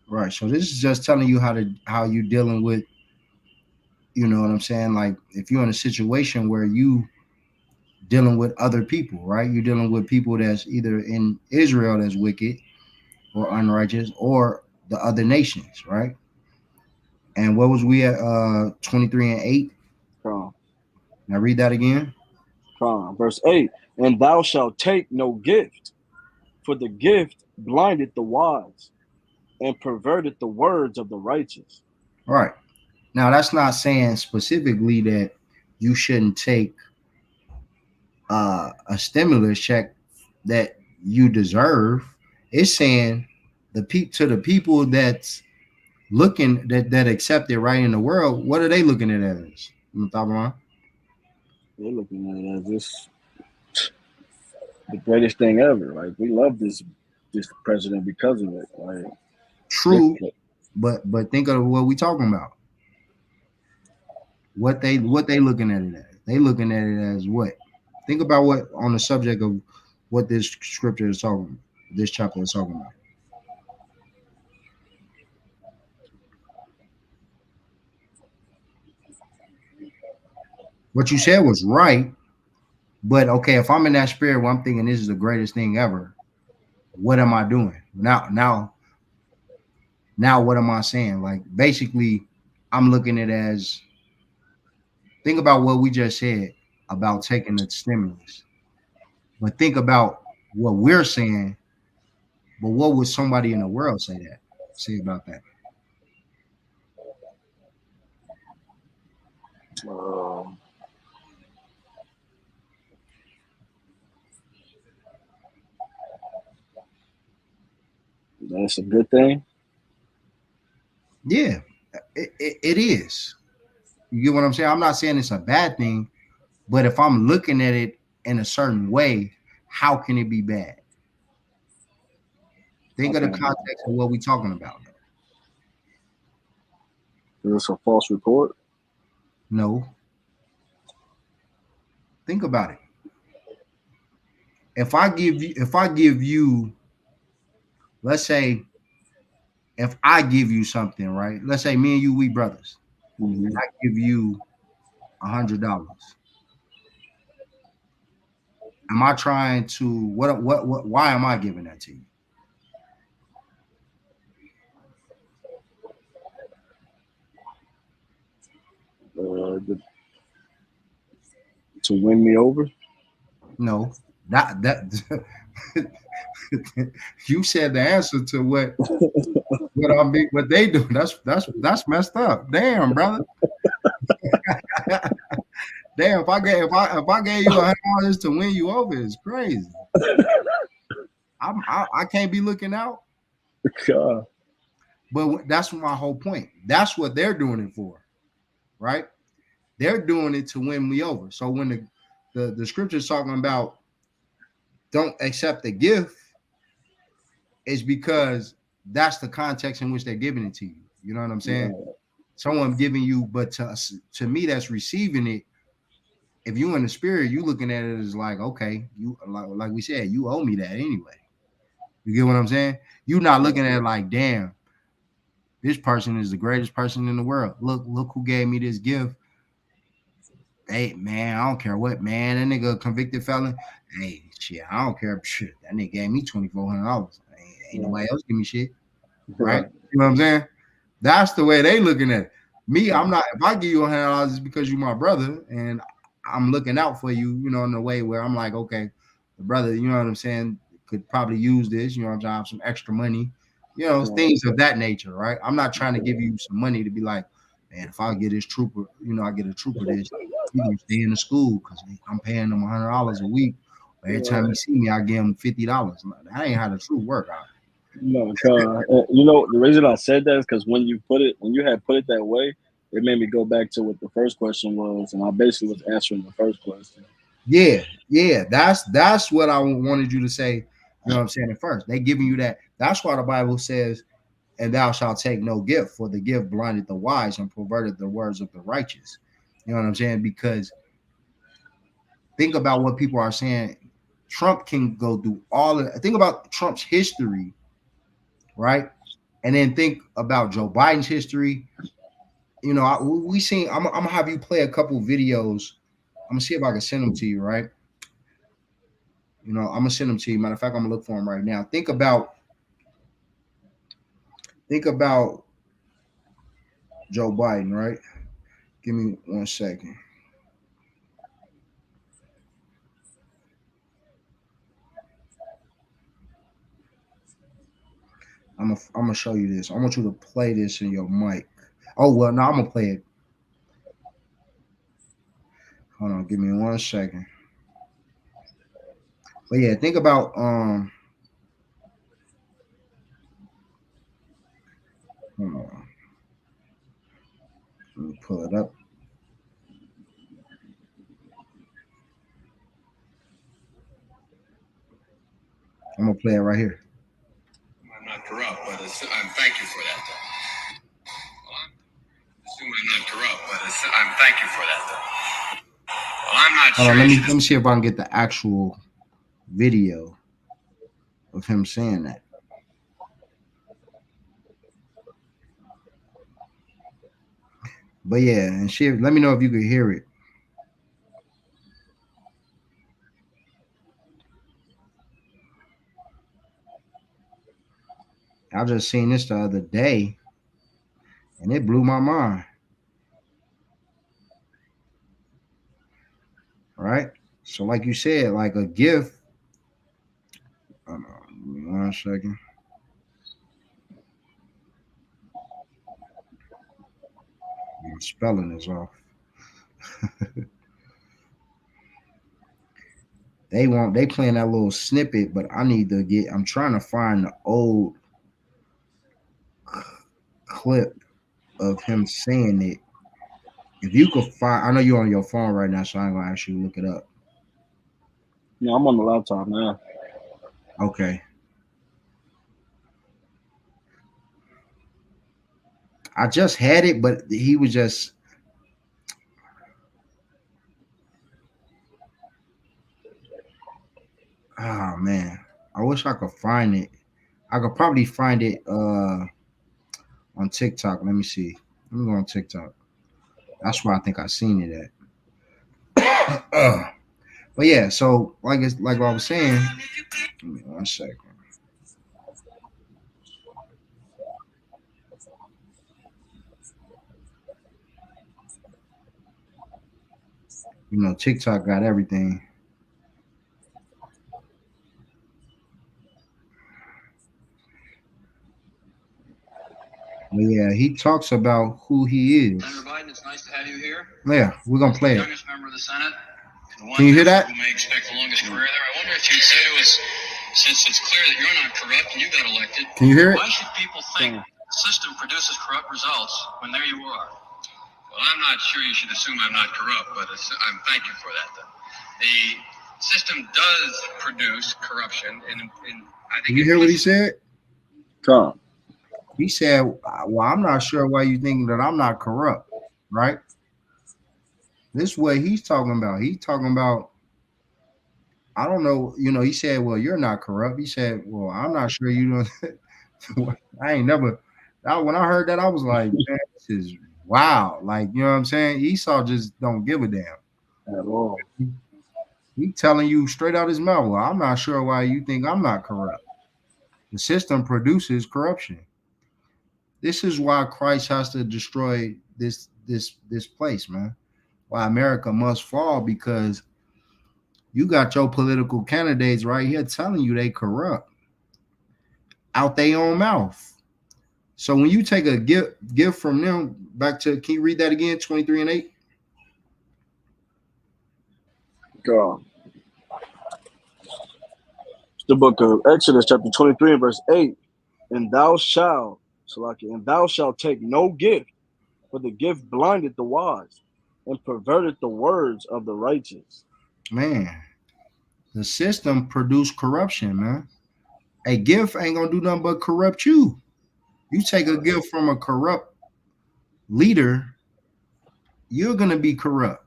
Right. So this is just telling you how you dealing with, you know what I'm saying? Like if you're in a situation where you dealing with other people, right? You're dealing with people that's either in Israel that's wicked or unrighteous or the other nations, right? And what was we at 23 and 8? Come, Now read that again. come. Verse 8, and thou shalt take no gift, for the gift blindeth the wise and perverteth the words of the righteous. All right. Now that's not saying specifically that you shouldn't take a stimulus check that you deserve. It's saying to the people that's looking that accept it right in the world, what are they looking at it as? They're looking at it as this the greatest thing ever. Like we love this president because of it. Like True, but think of what we talking about. What they looking at it as? They looking at it as what? Think about what on the subject of what this scripture is talking, this chapter is talking about. What you said was right, but okay, if I'm in that spirit where I'm thinking this is the greatest thing ever, what am I doing now? What am I saying? Like basically, I'm looking at it as think about what we just said about taking the stimulus, but think about what we're saying. But what would somebody in the world say about that? um, that's a good thing. Yeah, it is. You get what I'm saying? I'm not saying it's a bad thing, but if I'm looking at it in a certain way, how can it be bad? Think of the Okay, context of what we're talking about. is this a false report? No, think about it. If I give you, let's say, if I give you something, right? Let's say me and you, we brothers, Mm-hmm. and I give you $100. Am I trying to what? Why am I giving that to you? The, to win me over? No, that you said the answer to what they do. That's messed up. Damn, brother. Damn, if I gave you $100 to win you over, it's crazy. I can't be looking out. God. But that's my whole point. That's what they're doing it for, right? They're doing it to win me over. So when the scripture's talking about don't accept the gift, it's because that's the context in which they're giving it to you. You know what I'm saying? Yeah. Someone giving you, but to me, that's receiving it. If you in the spirit, you looking at it as like, okay, you like we said, you owe me that anyway. You get what I'm saying? You not looking at it like, damn, this person is the greatest person in the world. Look who gave me this gift. Hey man, I don't care what man. That nigga a convicted felon. Hey, shit, I don't care. Shit, that nigga gave me $2,400. Ain't Right. nobody else give me shit. Right? Right. You know what I'm saying? That's the way they looking at it. Me, I'm Right. not. If I give you $100, it's because you my brother, and I'm looking out for you. You know, in a way where I'm like, okay, the brother, you know what I'm saying, could probably use this. You know, to have some extra money. You know, Right. things of that nature, right? I'm not trying to give you some money to be like, man, if I get this trooper, you know, I get a trooper this, he gonna stay in the school because I'm paying him $100 a week. Every time he Right. see me, I give him $50. That ain't how the truth work out. No, God. You know the reason I said that is because when you had put it that way, it made me go back to what the first question was, and I basically was answering the first question. Yeah. That's what I wanted you to say. You know what I'm saying? At first, they giving you that. That's why the Bible says and thou shalt take no gift, for the gift blinded the wise and perverted the words of the righteous. You know what I'm saying? Because think about what people are saying. Trump can go through all of think about Trump's history, right? And then think about Joe Biden's history. You know, we seen. I'm gonna have you play a couple videos. I'm gonna see if I can send them to you, right? You know, I'm gonna send them to you. Matter of fact, I'm gonna look for them right now. Think about Joe Biden, right? Give me 1 second. I'm gonna show you this. I want you to play this in your mic. Oh well, no, I'm gonna play it. Hold on, give me 1 second. But yeah, think about hold on, let me pull it up. I'm gonna play it right here. I'm not corrupt, but thank you for that, though. Well, assume I'm not corrupt, but thank you for that, though. Well, I'm not Hold sure. on, let me see if I can get the actual video of him saying that. But yeah, and shit, let me know if you could hear it. I just seen this the other day, and it blew my mind. Right? So, like you said, like a gift. Hold on, give me 1 second. My spelling is off. They playing that little snippet, but I need to get. I'm trying to find the old clip of him saying it. If you could find, I know you're on your phone right now, so I ain't gonna ask you to look it up. Yeah, I'm on the laptop now. Okay. I just had it, but he was just. Oh man, I wish I could find it. I could probably find it on TikTok. Let me see. Let me go on TikTok. That's where I think I seen it at. But yeah, so like what I was saying. Give me 1 second. You know, TikTok got everything. But yeah, he talks about who he is. Senator Biden, it's nice to have you here. Yeah, we're gonna play it. Youngest member of the Senate. Can you hear that? Who may expect the longest career there. I wonder if you'd say to us, since it's clear that you're not corrupt and you got elected, Can you hear it? why should people think the system produces corrupt results when there you are? Well, I'm not sure you should assume I'm not corrupt, but I'm thank you for that, though. The system does produce corruption, and I think. Can you hear what he said? Come. He said, "Well, I'm not sure why you think that I'm not corrupt, right?" This is what he's talking about. He's talking about. I don't know. You know, he said, "Well, you're not corrupt." He said, "Well, I'm not sure you don't." I ain't never. When I heard that, I was like, "Man, this is wow!" Like, you know what I'm saying? Esau just don't give a damn. At all. He telling you straight out his mouth. Well, I'm not sure why you think I'm not corrupt. The system produces corruption. This is why Christ has to destroy this place, man. Why America must fall, because you got your political candidates right here telling you they corrupt out their own mouth. So when you take a gift from them, back to, can you read that again? 23 and 8. God. It's the book of Exodus, chapter 23 and verse 8. And thou shalt take no gift, for the gift blinded the wise and perverted the words of the righteous. Man, the system produced corruption, man. A gift ain't gonna do nothing but corrupt you. You take a gift from a corrupt leader, you're gonna be corrupt.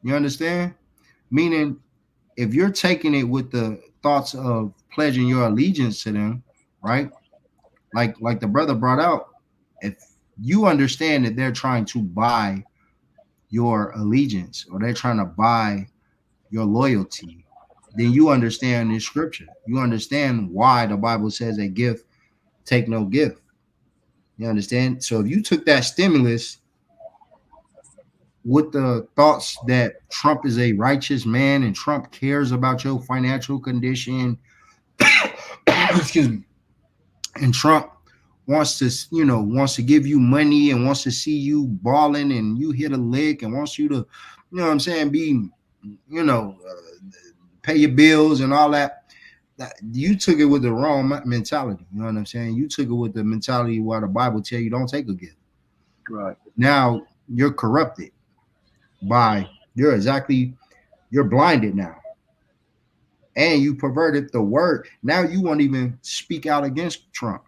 You understand? Meaning, if you're taking it with the thoughts of pledging your allegiance to them, right? Like the brother brought out, if you understand that they're trying to buy your allegiance or they're trying to buy your loyalty, then you understand this scripture. You understand why the Bible says a gift take no gift. You understand? So if you took that stimulus with the thoughts that Trump is a righteous man and Trump cares about your financial condition, excuse me, and Trump wants to, wants to give you money and wants to see you balling and you hit a lick and wants you to, what I'm saying, be, pay your bills and all that. You took it with the wrong mentality. You know what I'm saying? You took it with the mentality why the Bible tell you don't take a gift. Right. Now you're corrupted you're blinded now. And you perverted the word. Now you won't even speak out against Trump.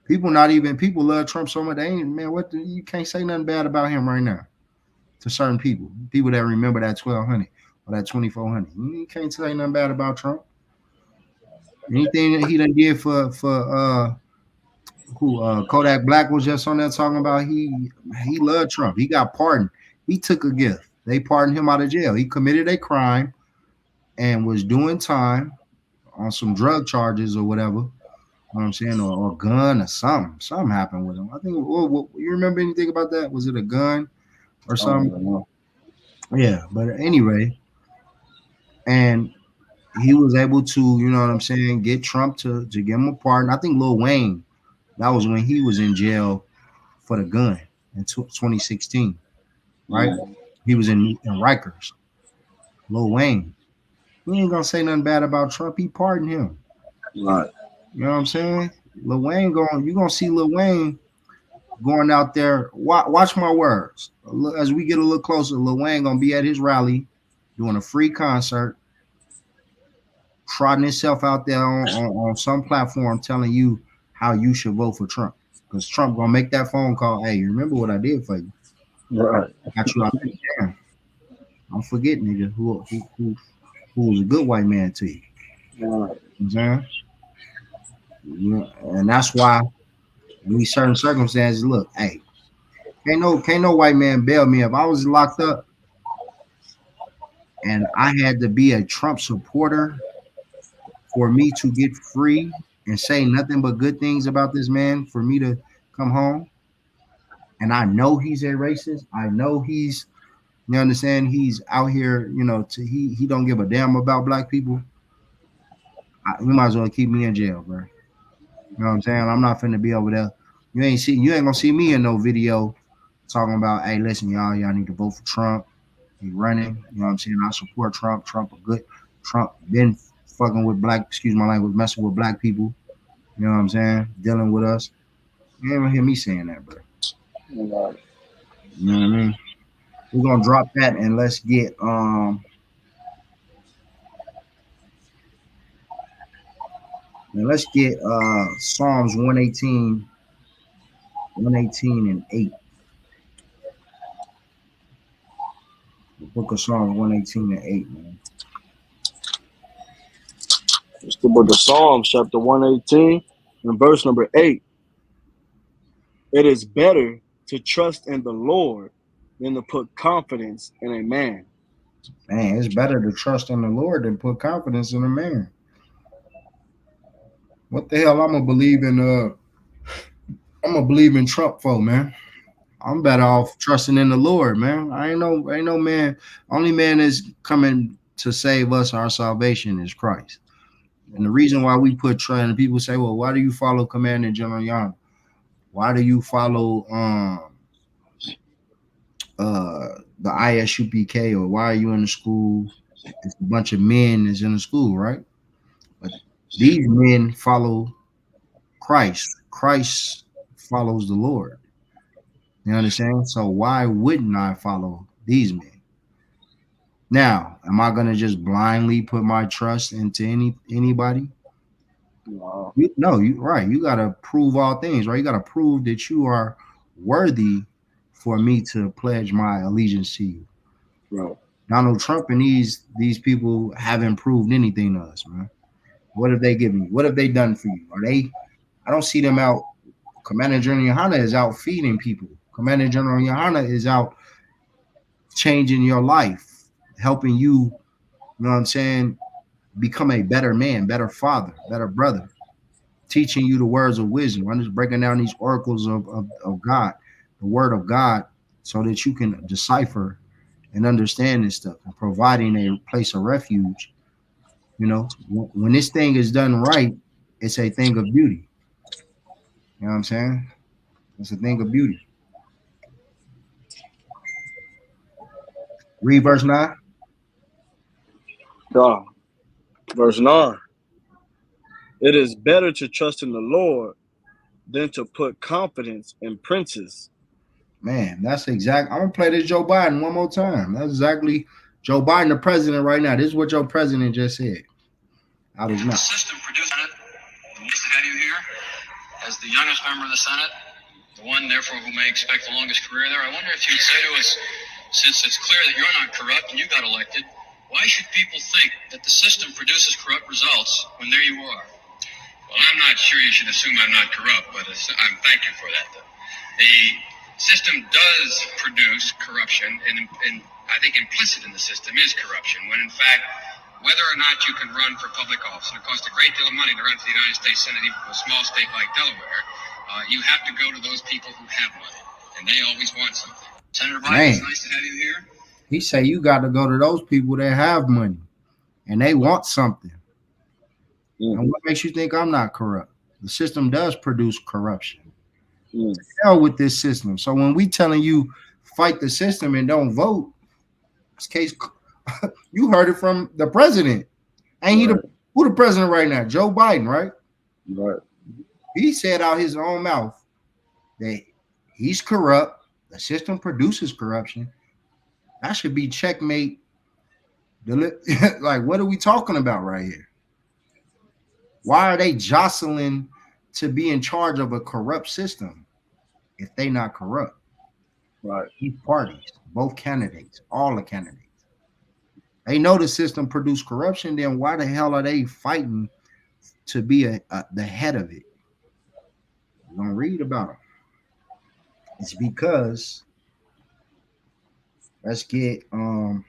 People love Trump so much. They ain't, man, you can't say nothing bad about him right now to certain people that remember that 1200 or that 2400. You can't say nothing bad about Trump. Anything that he done did for Kodak Black was just on there talking about, he loved Trump. He got pardoned. He took a gift. They pardoned him out of jail. He committed a crime and was doing time on some drug charges or whatever. You know what I'm saying, or gun or something. Something happened with him. I think. You remember anything about that? Was it a gun or something? Yeah, but anyway, and he was able to, you know what I'm saying, get Trump to give him a pardon. I think Lil Wayne, that was when he was in jail for the gun in 2016, right? He was in Rikers. Lil Wayne, we ain't gonna say nothing bad about Trump. He pardoned him. Right. You know what I'm saying? Lil Wayne you're gonna see Lil Wayne going out there. Watch my words. As we get a little closer, Lil Wayne gonna be at his rally doing a free concert, trotting himself out there on some platform telling you how you should vote for Trump. Because Trump gonna make that phone call. Hey, you remember what I did for you? Right. Got you out there. Damn. Don't forget, nigga, who was a good white man to you. Right. You know what I'm saying? And that's why in these certain circumstances, look, hey, can't no white man bail me if I was locked up and I had to be a Trump supporter for me to get free and say nothing but good things about this man for me to come home. And I know he's a racist. I know he's, you understand, he's out here, he don't give a damn about black people. You might as well keep me in jail, bro. You know what I'm saying? I'm not finna be over there. You ain't gonna see me in no video talking about, hey, listen, y'all need to vote for Trump. He running. You know what I'm saying? I support Trump. Trump been fucking with excuse my language, messing with black people. You know what I'm saying? Dealing with us. You ain't gonna hear me saying that, bro. Right. You know what I mean? We're gonna drop that and let's get Psalms 118 and 8. The book of Psalms 118 and 8, man. It's the book of Psalms, chapter 118, and verse number 8. It is better to trust in the Lord than to put confidence in a man. Man, it's better to trust in the Lord than put confidence in a man. What the hell I'm gonna believe in Trump for, man? I'm better off trusting in the Lord, man. Ain't no man. Only man that's coming to save us, our salvation, is Christ. And the reason why we put trust, and people say, well, why do you follow Commander General Young? Why do you follow the ISUPK, or why are you in the school? It's a bunch of men that's in the school, right? But these men follow Christ. Christ follows the Lord. You understand? So why wouldn't I follow these men? Now, am I gonna just blindly put my trust into anybody? Wow. You right. You got to prove all things, right? You got to prove that you are worthy for me to pledge my allegiance to you. Right. Donald Trump and these people haven't proved anything to us, man. What have they given you? What have they done for you? Are they? I don't see them out. Commander General Yohana is out feeding people. Commander General Yohana is out changing your life, helping you. You know what I'm saying? Become a better man, better father, better brother, teaching you the words of wisdom. I'm just breaking down these oracles of God, the word of God, so that you can decipher and understand this stuff and providing a place of refuge. You know, when this thing is done right, it's a thing of beauty. You know what I'm saying? It's a thing of beauty. Read verse 9. God. Verse 9. It is better to trust in the Lord than to put confidence in princes. Man, that's exact. I'm gonna play this Joe Biden one more time. That's exactly Joe Biden, the president, right now. This is what your president just said out his The mouth. system produced it. Nice to have you here as the youngest member of the Senate, the one, therefore, who may expect the longest career there. I wonder if you'd say to us, since it's clear that you're not corrupt and you got elected, why should people think that the system produces corrupt results when there you are? Well, I'm not sure you should assume I'm not corrupt, but I'm thank you for that, though. The system does produce corruption, and I think implicit in the system is corruption, when in fact, whether or not you can run for public office, and it costs a great deal of money to run for the United States Senate, even from a small state like Delaware, you have to go to those people who have money, and they always want something. Senator Biden, it's Man, nice to have you here. he say you got to go to those people that have money and they want something. And what makes you think I'm not corrupt? The system does produce corruption. Hell with this system. So when we telling you fight the system and don't vote, this case you heard it from the president. Ain't he who the president right now? Joe Biden, right? Right. He said out his own mouth that he's corrupt. The system produces corruption. That should be checkmate. Like, what are we talking about right here? Why are they jostling to be in charge of a corrupt system if they not corrupt? Right. These parties, both candidates, all the candidates. They know the system produced corruption. Then why the hell are they fighting to be the head of it? We're gonna read about them. It's because let's get hold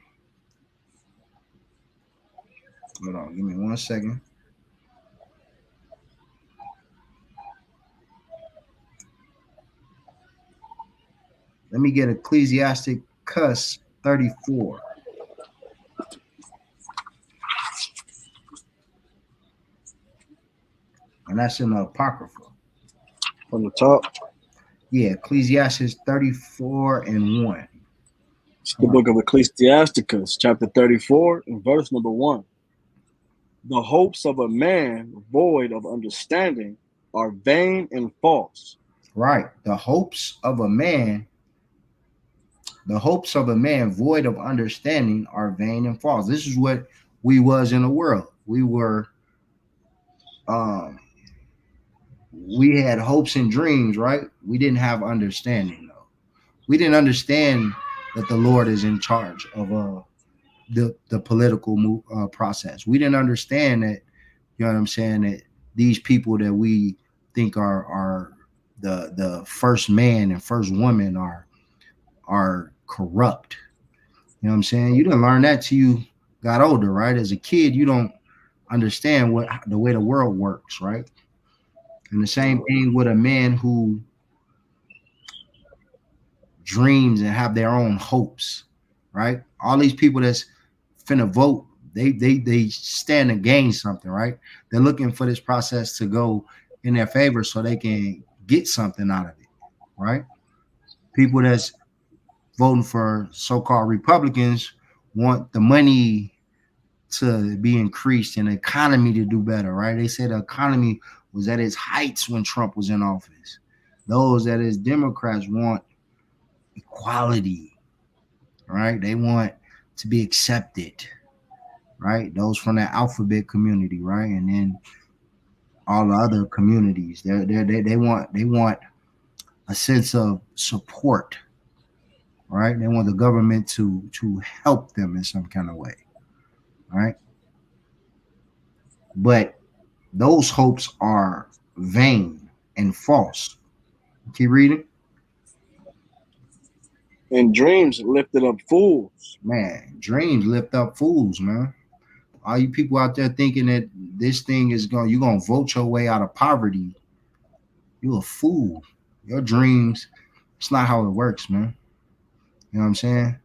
on, give me 1 second. Let me get Ecclesiastes 34. And that's in the Apocrypha. From the top. Yeah, Ecclesiastes 34:1. It's the book of Ecclesiastes, chapter 34, and verse number 1. The hopes of a man void of understanding are vain and false. Right. The hopes of a man void of understanding are vain and false. This is what we was in the world. We had hopes and dreams, right? We didn't have understanding though. We didn't understand that the Lord is in charge of the political process. We didn't understand that, you know what I'm saying, that these people that we think are the first man and first woman are corrupt. You know what I'm saying? You didn't learn that till you got older, right? As a kid, you don't understand the way the world works, right? And the same thing with a man who dreams and have their own hopes, right? All these people that's finna vote, they stand to gain something, right? They're looking for this process to go in their favor so they can get something out of it, right? People that's voting for so-called Republicans want the money to be increased and the economy to do better, right? They said the economy was at its heights when Trump was in office. Those that is Democrats want equality, right? They want to be accepted, right? Those from the alphabet community, right? And then all the other communities. They want a sense of support, right? They want the government to help them in some kind of way, right? But those hopes are vain and false. Keep reading. And dreams lifted up fools. Man, dreams lift up fools, man. All you people out there thinking that this thing is going, you're gonna vote your way out of poverty, you a fool. Your dreams, it's not how it works, man. You know what I'm saying?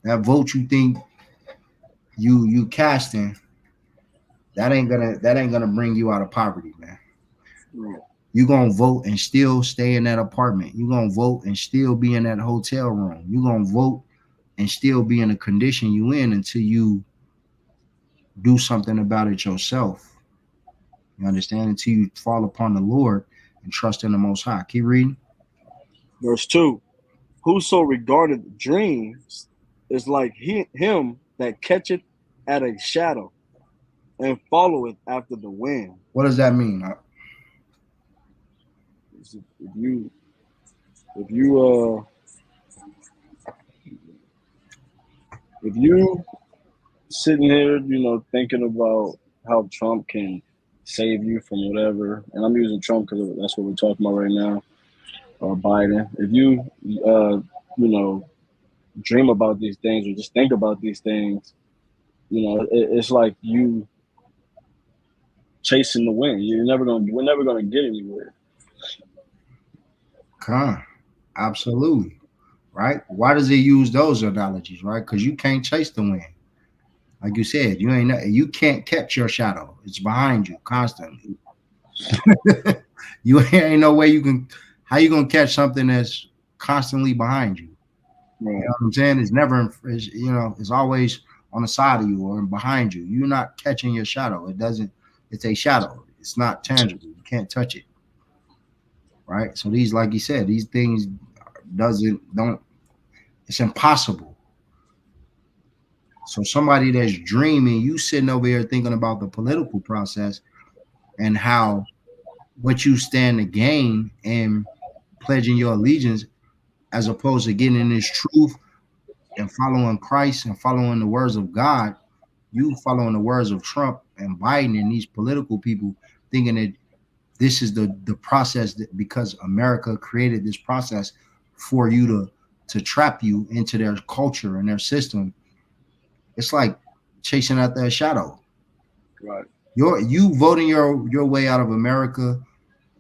That vote you think you casting, that ain't gonna bring you out of poverty, man. Right. You gonna vote and still stay in that apartment. You gonna vote and still be in that hotel room. You gonna vote and still be in the condition you in until you do something about it yourself. You understand? Until you fall upon the Lord and trust in the Most High. Keep reading. Verse 2. Whoso regardeth dreams is like him that catcheth at a shadow and followeth after the wind. What does that mean? If you if you if you sitting here, thinking about how Trump can save you from whatever, and I'm using Trump because that's what we're talking about right now, or Biden. If you dream about these things or just think about these things, it's like you chasing the wind. We're never gonna get anywhere. Con, absolutely. Right? Why does it use those analogies? Right? Because you can't chase the wind. Like you said, you can't catch your shadow. It's behind you constantly. You ain't no way you can. How you gonna catch something that's constantly behind you? You Right. know what I'm saying? It's never. It's always on the side of you or behind you. You're not catching your shadow. It doesn't. It's a shadow. It's not tangible. You can't touch it. Right. So these, like you said, these things don't. It's impossible. So somebody that's dreaming, you sitting over here thinking about the political process and how what you stand to gain and pledging your allegiance as opposed to getting in this truth and following Christ and following the words of God, you following the words of Trump and Biden and these political people thinking that this is the process that because America created this process for you to trap you into their culture and their system. It's like chasing out that shadow. Right. You voting your way out of America,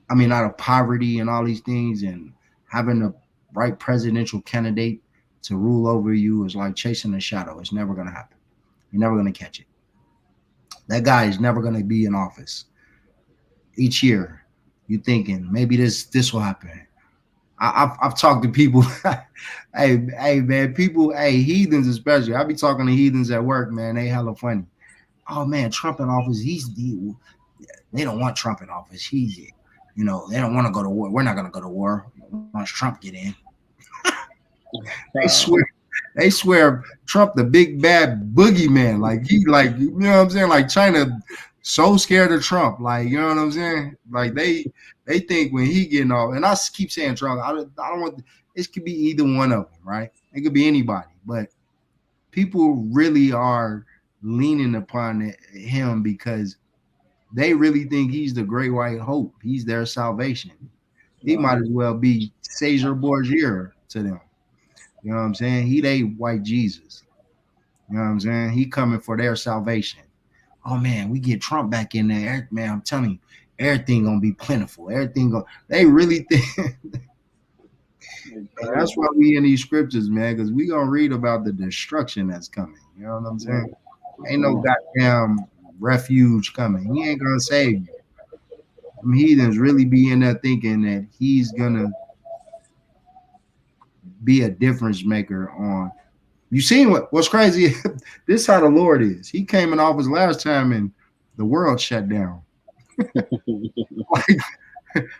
I mean out of poverty and all these things and having the right presidential candidate to rule over you is like chasing a shadow. It's never gonna happen. You're never gonna catch it. That guy is never gonna be in office. Each year, you thinking maybe this will happen. I've talked to people. Hey man, people, hey heathens especially. I be talking to heathens at work, man. They hella funny. Oh man, Trump in office. They don't want Trump in office. They don't want to go to war. We're not gonna go to war once Trump get in. They swear, they swear Trump the big bad boogeyman. Like you know what I'm saying? Like China so scared of Trump. Like, you know what I'm saying? Like they think when he getting off, and I keep saying Trump, I don't want this could be either one of them, right? It could be anybody, but people really are leaning upon him because they really think he's the great white hope. He's their salvation. He might as well be Caesar Borgia to them. You know what I'm saying? He they white Jesus. You know what I'm saying? He coming for their salvation. Oh man, we get Trump back in there. Man, I'm telling you, everything gonna be plentiful. They really think that's why we in these scriptures, man, because we gonna read about the destruction that's coming. You know what I'm saying? Ain't no goddamn refuge coming. He ain't gonna save you. Them heathens really be in there thinking that he's gonna be a difference maker on. You seen what's crazy? This is how the Lord is. He came in office last time and the world shut down. Like,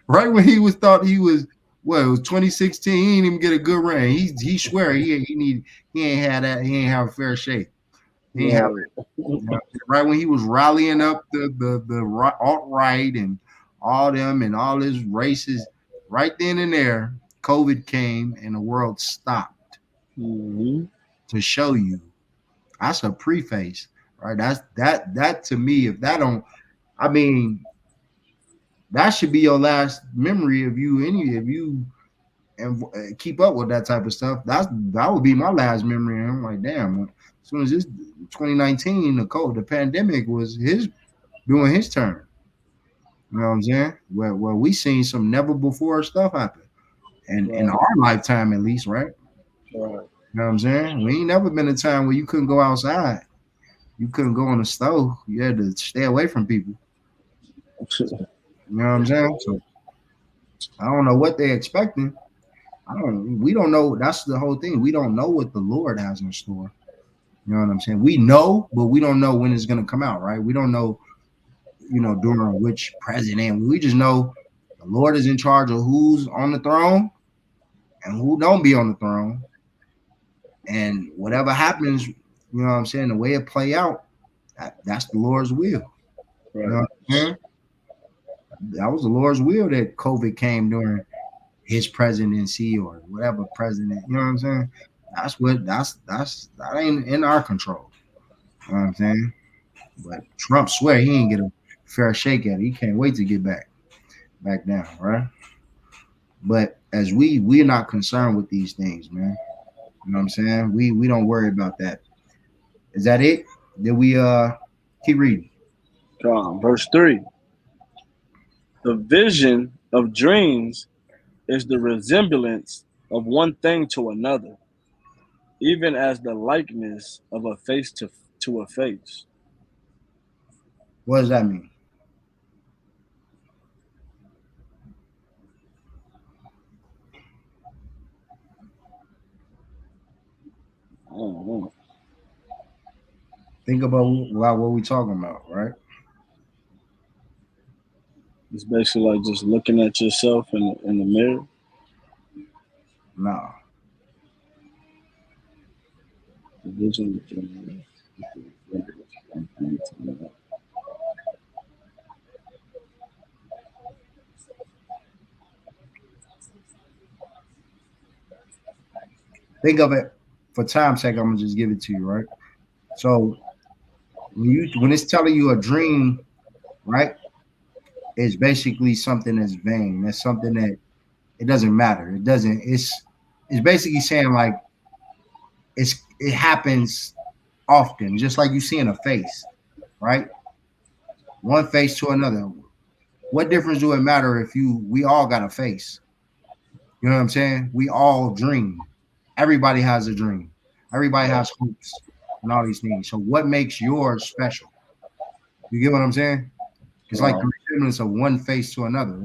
right when he thought he was it was 2016. He didn't even get a good reign. He swear he ain't had that. He ain't have a fair shake. He ain't have it. Right when he was rallying up the alt right and all them and all his races. Right then and there, COVID came and the world stopped to show you. That's a preface, right? That to me, if that don't, I mean, that should be your last memory of you. Any of you and keep up with that type of stuff. That would be my last memory. And I'm like, damn. As soon as this 2019, the pandemic was doing his turn. You know what I'm saying? Where we seen some never before stuff happen, and in our lifetime at least, right? You know what I'm saying? We ain't never been a time where you couldn't go outside, you couldn't go in the store, you had to stay away from people. You know what I'm saying? So I don't know what they're expecting. We don't know. That's the whole thing. We don't know what the Lord has in store. You know what I'm saying? We know, but we don't know when it's gonna come out, right? We don't know, during which president. We just know the Lord is in charge of who's on the throne and who don't be on the throne. And whatever happens, you know what I'm saying, the way it play out, that's the Lord's will. Right. You know what I'm saying? That was the Lord's will that COVID came during his presidency or whatever president. You know what I'm saying? That ain't in our control. You know what I'm saying? But Trump swear he ain't get a fair shake at it. He can't wait to get back down, right? But as we're not concerned with these things, man. You know what I'm saying? We don't worry about that. Is that it? Did we keep reading? Verse 3. The vision of dreams is the resemblance of one thing to another, even as the likeness of a face to a face. What does that mean? I don't know. Think about what we're talking about, right? It's basically like just looking at yourself in the mirror. No. The vision. Think of it for time's sake. I'm gonna just give it to you, right? So when it's telling you a dream, right? It's basically something that's vain. That's something that it doesn't matter. It doesn't. It's basically saying like it happens often, just like you see in a face, right? One face to another. What difference do it matter if we all got a face? You know what I'm saying? We all dream. Everybody has a dream. Everybody has hopes and all these things. So what makes yours special? You get what I'm saying? It's like the resemblance of one face to another.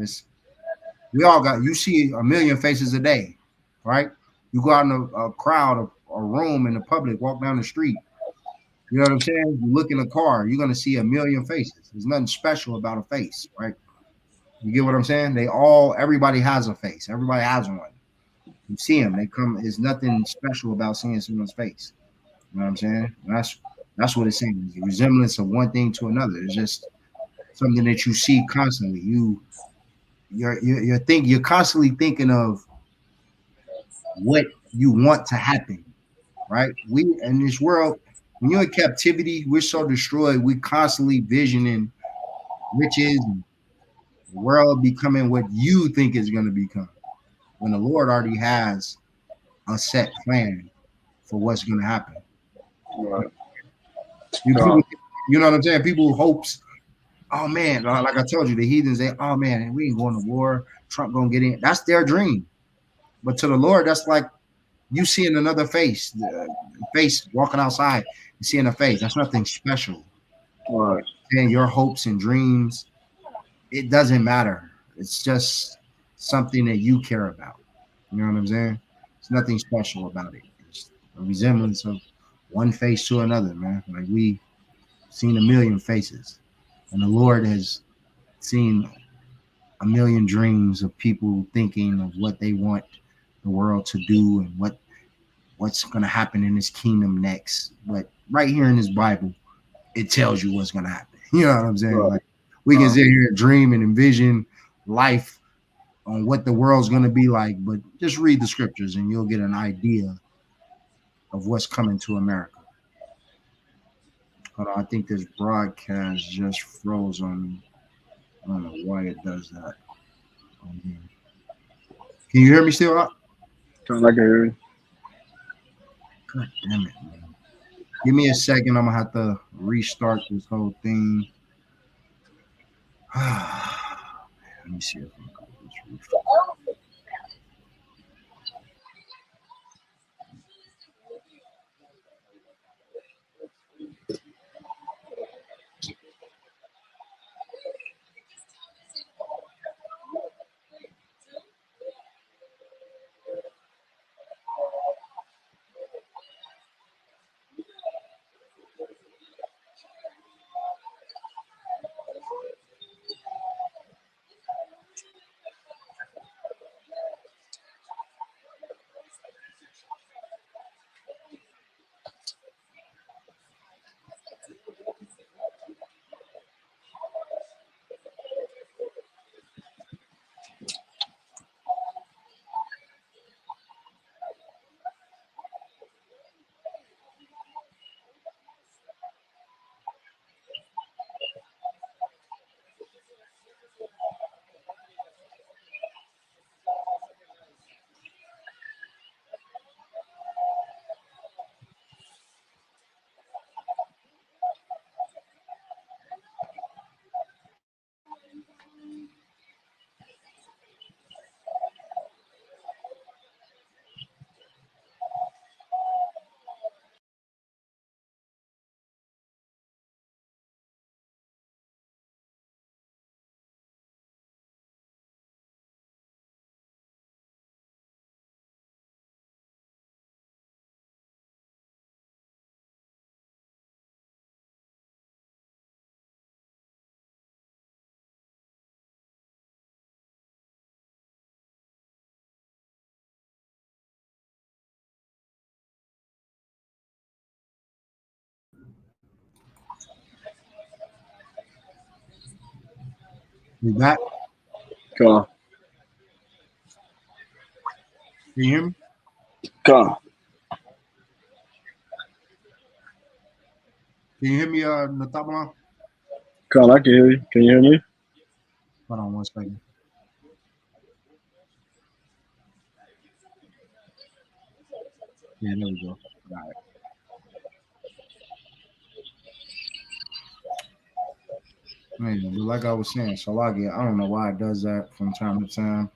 You see a million faces a day, right? You go out in a crowd, a room in the public, walk down the street. You know what I'm saying? You look in a car, you're gonna see a million faces. There's nothing special about a face, right? You get what I'm saying? Everybody has a face. Everybody has one. You see them, they come. There's nothing special about seeing someone's face. You know what I'm saying? That's what it's saying. It's a resemblance of one thing to another. It's just something that you see constantly. You're constantly thinking of what you want to happen, right? We in this world, when you're in captivity, we're so destroyed. We constantly visioning riches, and the world becoming what you think is going to become, when the Lord already has a set plan for what's going to happen. Right. You know what I'm saying? People hopes. Oh man, like I told you, the heathens say, "Oh man, we ain't going to war. Trump gonna get in." That's their dream. But to the Lord, that's like you seeing another face, face walking outside, you seeing a face. That's nothing special. Right. And your hopes and dreams, it doesn't matter. It's just something that you care about. You know what I'm saying? There's nothing special about it. It's a resemblance of one face to another, man. Like we seen a million faces, and the Lord has seen a million dreams of people thinking of what they want the world to do and what's going to happen in His kingdom next. But right here in this Bible, it tells you what's going to happen. You know what I'm saying? Right. Like we can sit here and dream and envision life on what the world's going to be like, but just read the scriptures and you'll get an idea of what's coming to America. Hold on, I think this broadcast just froze on me. I don't know why it does that. Can you hear me still? Kind of like I hear you. God damn it, man. Give me a second. I'm going to have to restart this whole thing. Let me see if I can go this refresh. You back? Come Can you hear me? on. Can you hear me, Natabalan? Come on, I can hear you. Can you hear me? Hold on one second. Yeah, there we go. Got it. Man, but like I was saying, I don't know why it does that from time to time.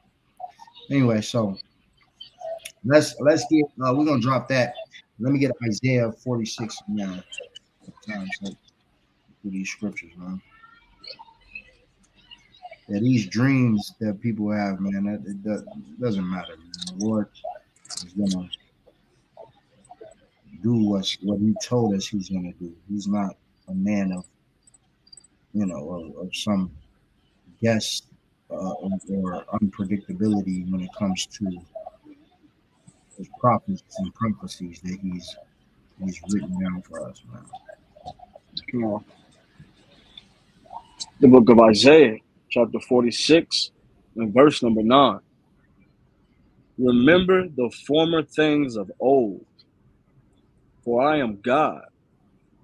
Anyway, so let's get we're gonna drop that. Let me get Isaiah 46 now. Times like through these scriptures, man. Yeah, these dreams that people have, man, it doesn't matter, man. The Lord is gonna do what He told us He's gonna do. He's not a man of of some guess or unpredictability when it comes to his prophets and prophecies that he's written down for us, man. Come on. The book of Isaiah, chapter 46, and verse number 9. Remember the former things of old, for I am God,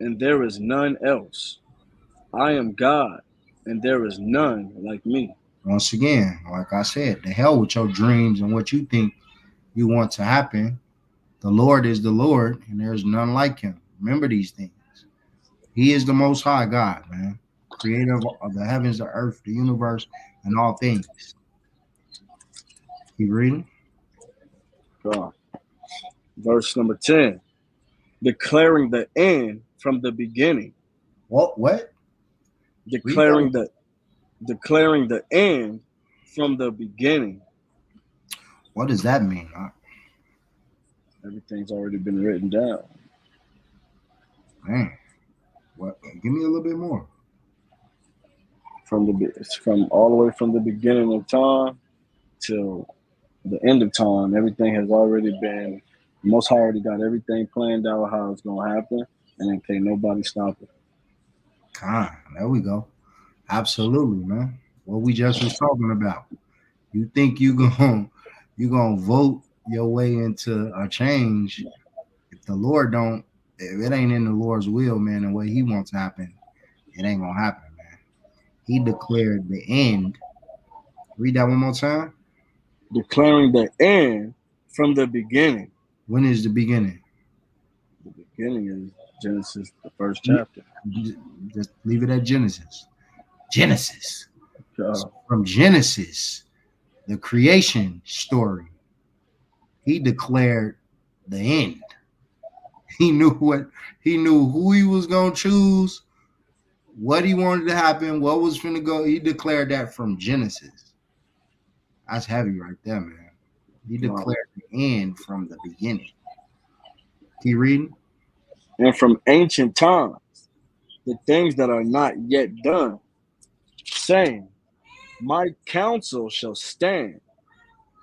and there is none else. I am God, and there is none like me. Once again, like I said, the hell with your dreams and what you think you want to happen. The Lord is the Lord, and there's none like him. Remember these things. He is the most high God, man. Creator of the heavens, the earth, the universe, and all things. Keep reading. God. Verse number 10. Declaring the end from the beginning. What? Read that. Declaring the end from the beginning. What does that mean? Everything's already been written down. Man, what? Give me a little bit more. From all the way from the beginning of time till the end of time. Everything has already been. Most High already got everything planned out how it's gonna happen, and then can't nobody stop it. There we go. Absolutely, man. What we just was talking about. You think you gonna vote your way into a change? If the Lord don't, if it ain't in the Lord's will, man, the way He wants to happen, it ain't gonna happen, man. He declared the end. Read that one more time. Declaring the end from the beginning. When is the beginning? The beginning is Genesis, the first chapter. Just leave it at Genesis. Genesis. Uh, So from Genesis, the creation story, He declared the end. He knew who He was gonna choose, what He wanted to happen, what was finna go. He declared that from Genesis. That's heavy right there, man. He declared the end from the beginning. Keep reading. and from ancient times, the things that are not yet done, saying, my counsel shall stand,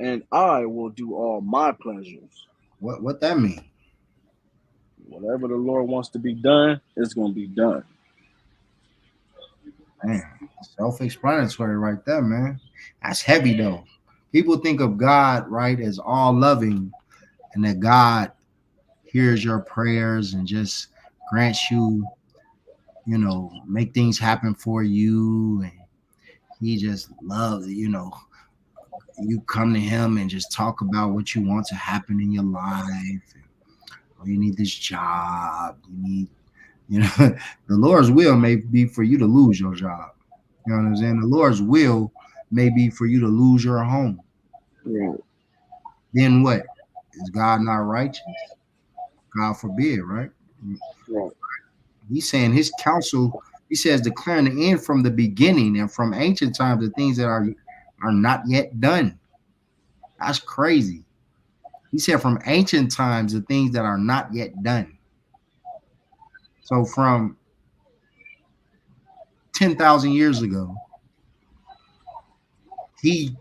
and I will do all my pleasures. What that mean? Whatever the Lord wants to be done, it's going to be done. Man, self-explanatory right there, man. That's heavy though. People think of God, right, as all loving, and that God hears your prayers and just grants you, make things happen for you, and He just loves, you come to Him and just talk about what you want to happen in your life. Oh, you need this job. The Lord's will may be for you to lose your job. You know what I'm saying? The Lord's will may be for you to lose your home. Right. Then what? Is God not righteous? God forbid, right? Right. He's saying His counsel, He says, declaring the end from the beginning and from ancient times, the things that are not yet done. That's crazy. He said from ancient times, the things that are not yet done. So from 10,000 years ago, He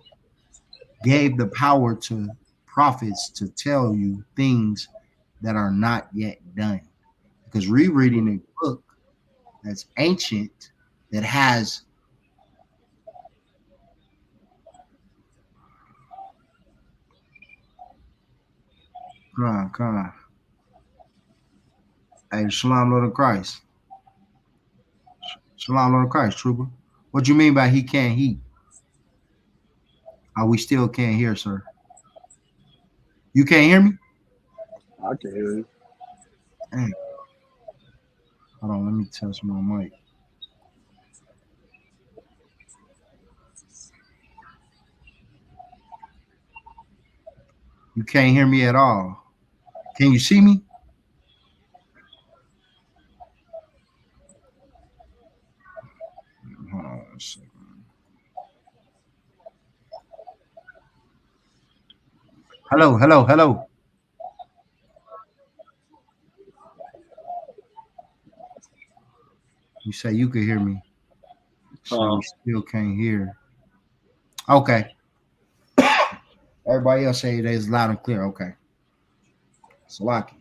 gave the power to prophets to tell you things that are not yet done. Because rereading a book that's ancient, that has come on. Hey, Shalom, Lord of Christ. Shalom, Lord of Christ, trooper. What you mean by He can't heat? Oh, we still can't hear, sir. You can't hear me? I can hear you. Dang. Hold on, let me test my mic. You can't hear me at all. Can you see me? Hold on a second. Hello, hello, hello. You say you could hear me. So we still can't hear. Okay. Everybody else say it is loud and clear. Okay. Salaki.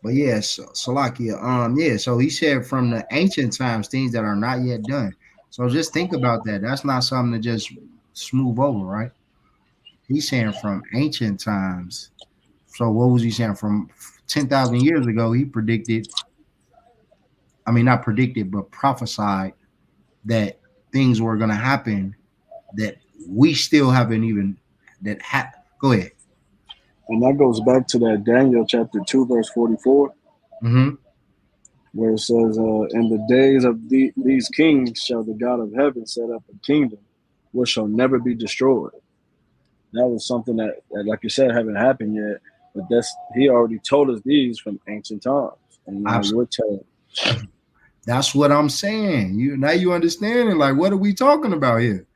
But yes, Salakia. Yeah. So he said from the ancient times, things that are not yet done. So just think about that. That's not something to just smooth over, right? He's saying from ancient times. So what was he saying? From 10,000 years ago, he predicted. I mean, not predicted, but prophesied that things were going to happen that we still haven't even Go ahead. And that goes back to that Daniel chapter 2, verse 44, Mm-hmm. where it says, in the days of these kings shall the God of heaven set up a kingdom which shall never be destroyed. That was something that, like you said, haven't happened yet, but he already told us these from ancient times. And now you're telling. That's what I'm saying. You understand it. Like, what are we talking about here?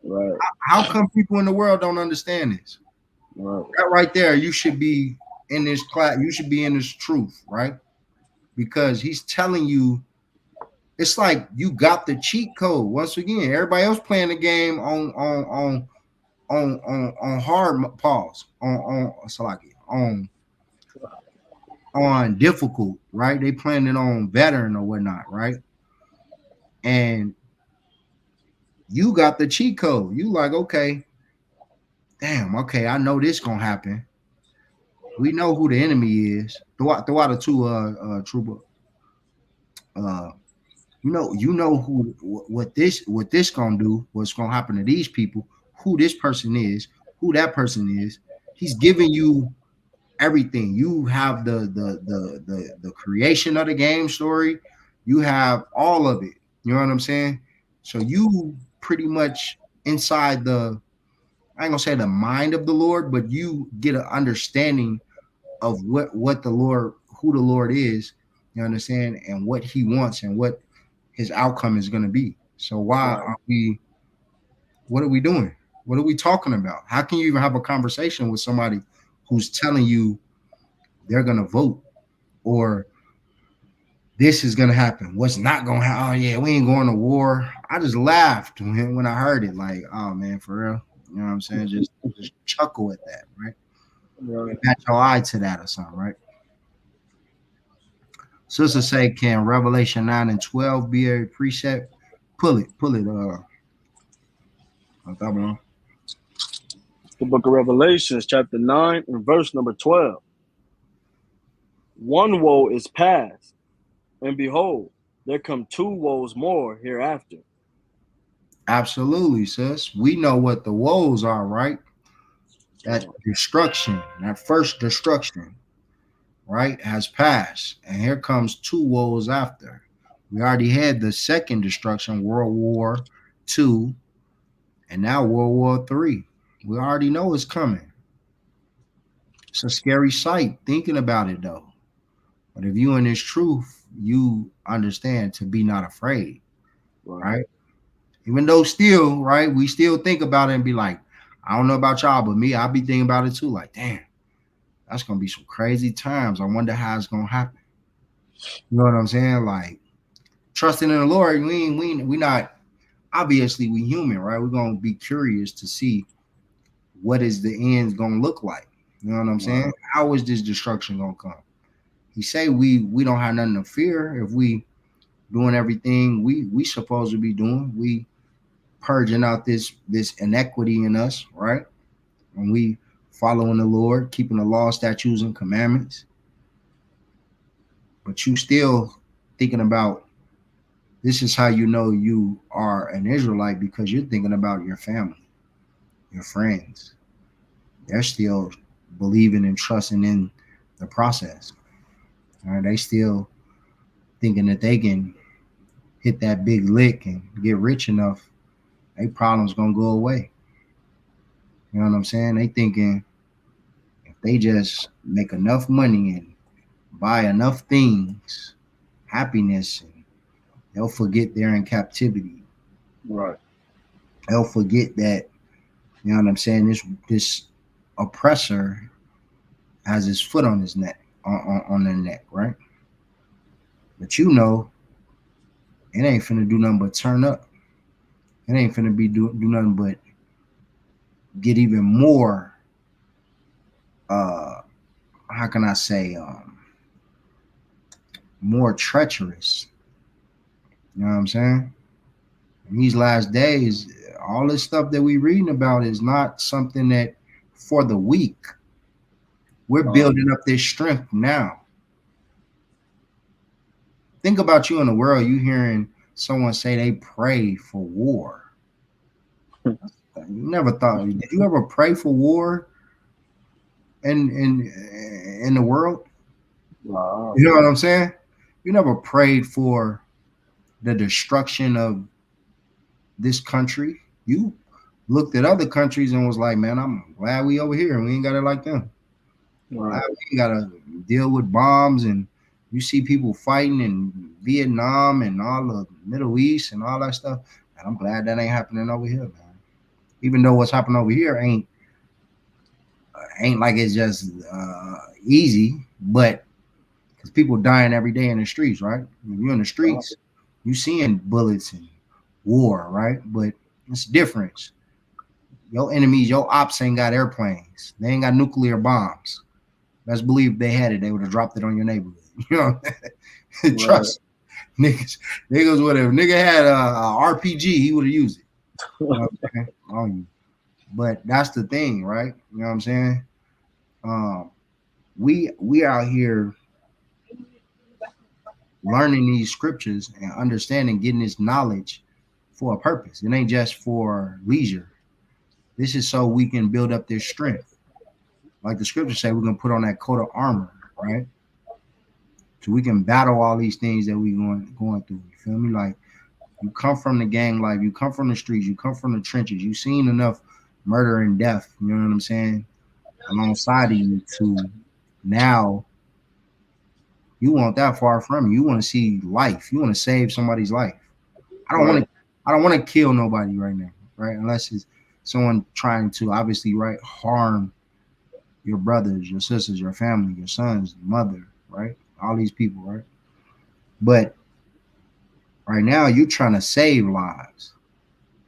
Right. How come people in the world don't understand this? Right. That right there, you should be in this class. You should be in this truth, right? Because he's telling you, it's like you got the cheat code. Once again, everybody else playing the game on hard pause, on Salaki, on difficult, right? They playing it on veteran or whatnot, right? and you got the cheat code. You like, okay, damn, okay, I know this gonna happen. We know who the enemy is. Throw out the two trooper. Uh, you know who what this gonna do, what's gonna happen to these people, who this person is, who that person is. He's giving you everything. You have the creation of the game story. You have all of it. You know what I'm saying? So you pretty much inside I ain't gonna say the mind of the Lord, but you get an understanding of what the Lord, who the Lord is, you understand, and what he wants and what his outcome is gonna be. So why Right. aren't we, what are we doing? What are we talking about? How can you even have a conversation with somebody who's telling you they're gonna vote, or this is gonna happen? What's not gonna happen? Oh yeah, we ain't going to war. I just laughed when I heard it. Like, oh man, for real. You know what I'm saying? Just chuckle at that, right? Right. Match your eye to that or something, right? Sister say, can Revelation 9 and 12 be a precept? Pull it. The book of Revelations, chapter 9, and verse number 12. One woe is past, and behold, there come two woes more hereafter. Absolutely, sis. We know what the woes are, right? That destruction, that first destruction, right, has passed. And here comes two woes after. We already had the second destruction, World War II, and now World War III. We already know it's coming. It's a scary sight thinking about it, though. But if you in this truth, you understand to be not afraid, Right. right? Even though still, right, we still think about it and be like, I don't know about y'all, but me, I'll be thinking about it too. Like, damn, that's gonna be some crazy times. I wonder how it's gonna happen. You know what I'm saying? Like, trusting in the Lord, we not, obviously we human, right? We're gonna be curious to see what is the end gonna look like. You know what I'm saying? Right. How is this destruction gonna come? He say we don't have nothing to fear if we doing everything we supposed to be doing. We purging out this inequity in us, right? And we following the Lord, keeping the law, statutes, and commandments. But you still thinking about, this is how you know you are an Israelite, because you're thinking about your family, your friends. They're still believing and trusting in the process. All right, they still thinking that they can hit that big lick and get rich enough, their problem's gonna go away. You know what I'm saying? They thinking if they just make enough money and buy enough things, happiness, and they'll forget they're in captivity. Right. They'll forget that, you know what I'm saying, this oppressor has his foot on his neck, on their neck, right? But you know, it ain't finna do nothing but turn up. It ain't finna do nothing but get even more how can I say, more treacherous. You know what I'm saying? In these last days, all this stuff that we reading about is not something that for the weak. We're building up this strength now. Think about you in the world, you hearing someone say they pray for war. You never thought, did you ever pray for war in the world? Wow. You know what I'm saying? You never prayed for the destruction of this country. You looked at other countries and was like, man, I'm glad we over here and we ain't got it like them. Right. We ain't got to deal with bombs, and you see people fighting in Vietnam and all the Middle East and all that stuff. And I'm glad that ain't happening over here, man. Even though what's happening over here ain't like it's just easy, but because people dying every day in the streets, right? If you're in the streets, you seeing bullets and war, right? But it's different. Your enemies, your ops ain't got airplanes. They ain't got nuclear bombs. Let's believe they had it, they would have dropped it on your neighborhood. You know, Right. Niggas would have. Nigga had a RPG, he would have used it. You know what I'm saying? On you. But that's the thing, right? You know what I'm saying? Um, we out here learning these scriptures and understanding, getting this knowledge for a purpose. It ain't just for leisure. This is so we can build up this strength. Like the scriptures say, we're gonna put on that coat of armor, right? So we can battle all these things that we going through. You feel me? Like you come from the gang life, you come from the streets, you come from the trenches, you've seen enough murder and death, you know what I'm saying, alongside of you to now you want that far from you. You want to see life. You want to save somebody's life. I don't want to kill nobody right now, right? Unless it's someone trying to obviously right harm your brothers, your sisters, your family, your sons, mother, right? All these people, right? But right now you're trying to save lives.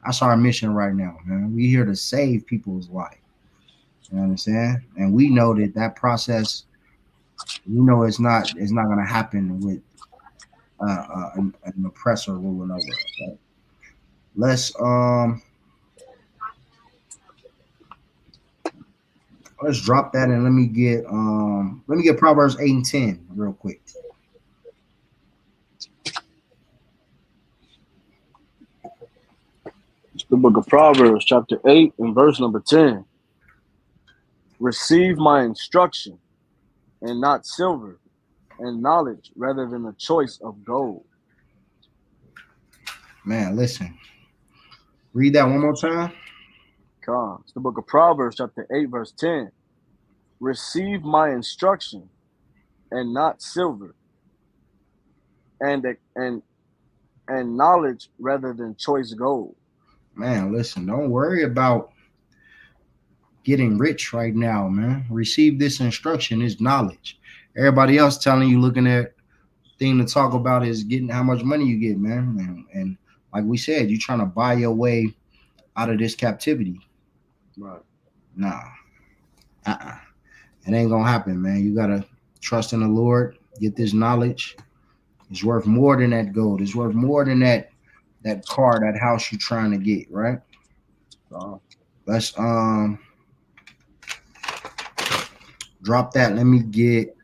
That's our mission right now, man. We here to save people's life. You understand? And we know that process, we know it's not gonna happen with an oppressor ruling over us. Right? Let's drop that and let me get Proverbs 8 and 10 real quick. It's the book of Proverbs, chapter 8, and verse number 10. Receive my instruction, and not silver, and knowledge rather than the choice of gold. Man, listen. Read that one more time. Come. It's the book of Proverbs, chapter 8, verse 10. Receive my instruction, and not silver, and knowledge rather than choice gold. Man, listen, don't worry about getting rich right now, man. Receive this instruction, this knowledge. Everybody else telling you, looking at thing to talk about is getting how much money you get, man. And like we said, you're trying to buy your way out of this captivity. Right. Nah. It ain't gonna happen, man. You gotta trust in the Lord, get this knowledge. It's worth more than that gold. It's worth more than that car, that house you're trying to get, right? Let's drop that. Let me get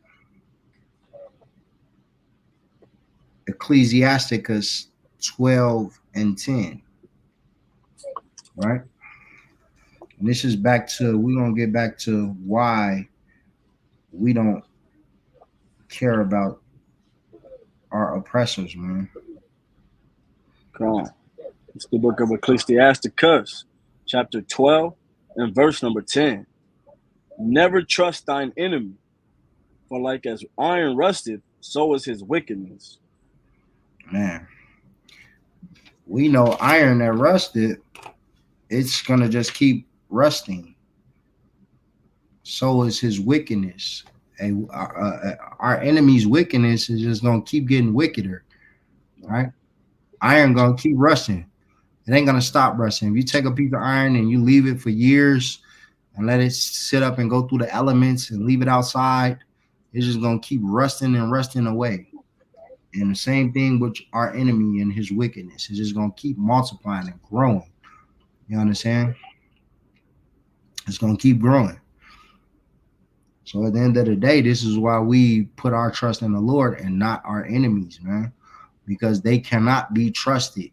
Ecclesiastes 12 and 10. Right? And this is we're gonna get back to why we don't care about our oppressors, man. Come on. It's the book of Ecclesiastes, chapter 12, and verse number 10. Never trust thine enemy, for like as iron rusteth, so is his wickedness. Man, we know iron that rusted, it's gonna just keep rusting. So is his wickedness. And our enemy's wickedness is just gonna keep getting wickeder, right? Iron gonna keep rusting. It ain't gonna stop rusting. If you take a piece of iron and you leave it for years and let it sit up and go through the elements and leave it outside, it's just gonna keep rusting and rusting away. And the same thing with our enemy and his wickedness. It's just gonna keep multiplying and growing. You understand? It's gonna keep growing. So at the end of the day, this is why we put our trust in the Lord and not our enemies, man, because they cannot be trusted.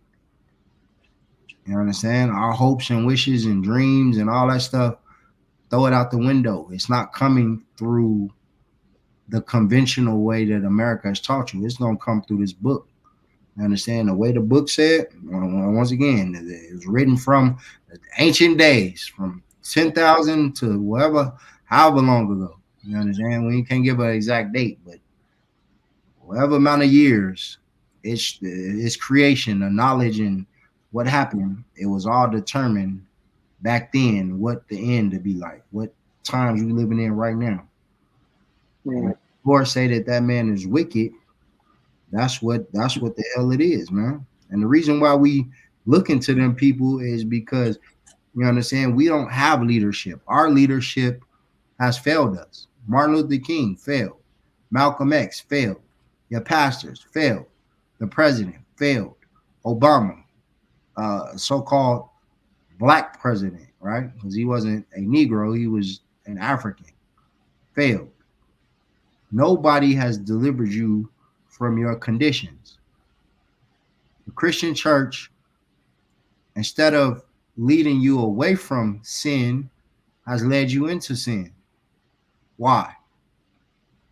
You understand? Our hopes and wishes and dreams and all that stuff, throw it out the window. It's not coming through the conventional way that America has taught you. It's going to come through this book. You understand? The way the book said, once again, it was written from ancient days, from 10,000 to however long ago. You understand? We can't give an exact date, but whatever amount of years, it's creation, the knowledge, and what happened. It was all determined back then what the end to be like, what times we living in right now. And Lord say that man is wicked. That's what the hell it is, man. And the reason why we look into them people is because, you understand, we don't have leadership. Our leadership has failed us. Martin Luther King failed. Malcolm X failed. Your pastors failed. The president failed. Obama, so-called black president, right? Because he wasn't a Negro, he was an African, failed. Nobody has delivered you from your conditions. The Christian church, instead of leading you away from sin, has led you into sin. Why?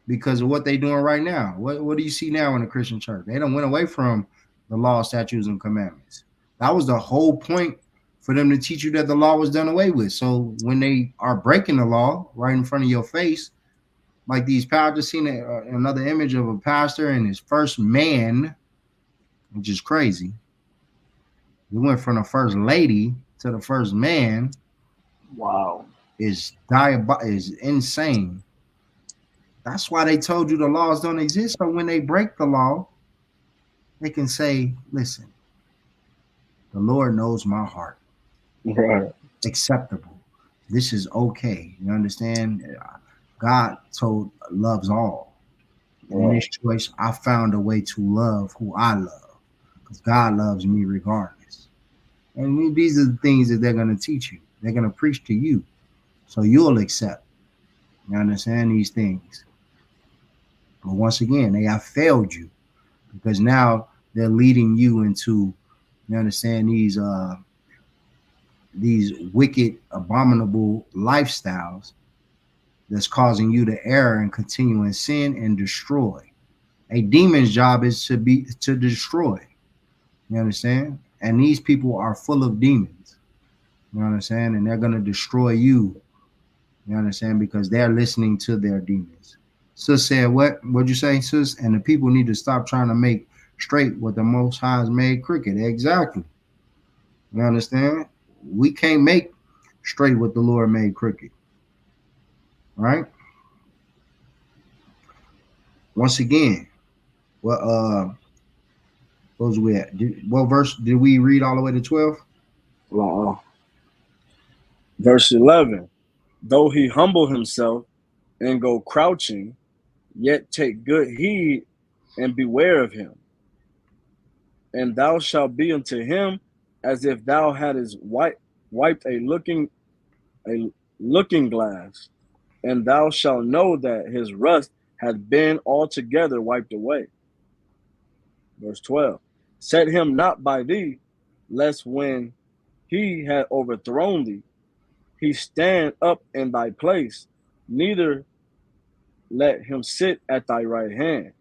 Because of what they're doing right now. What do you see now in the Christian church? They don't went away from the law, statutes, and commandments. That was the whole point for them to teach you that the law was done away with. So when they are breaking the law right in front of your face, like these pastors, seen another image of a pastor and his first man, which is crazy. We went from the first lady to the first man. Wow. Is insane. That's why they told you the laws don't exist. So when they break the law, they can say, listen, the Lord knows my heart. Right. Acceptable. This is okay. You understand? God loves all. And in this choice, I found a way to love who I love. Because God loves me regardless. And these are the things that they're going to teach you. They're going to preach to you. So you'll accept. You understand these things. But once again, they have failed you. Because now they're leading you into, you understand, these wicked, abominable lifestyles that's causing you to err and continue in sin and destroy. A demon's job is to destroy. You understand? And these people are full of demons. You understand? And they're going to destroy you. You understand? Because they're listening to their demons. Sis said, what'd you say, sis? And the people need to stop trying to make straight what the Most High has made crooked. Exactly. You understand? We can't make straight what the Lord made crooked. Right? Once again, what was we at? What verse did we read all the way to 12? Verse 11. Though he humble himself and go crouching, yet take good heed and beware of him. And thou shalt be unto him as if thou hadst wiped a looking glass, and thou shalt know that his rust hath been altogether wiped away. Verse 12. Set him not by thee, lest when he had overthrown thee, he stand up in thy place, neither let him sit at thy right hand,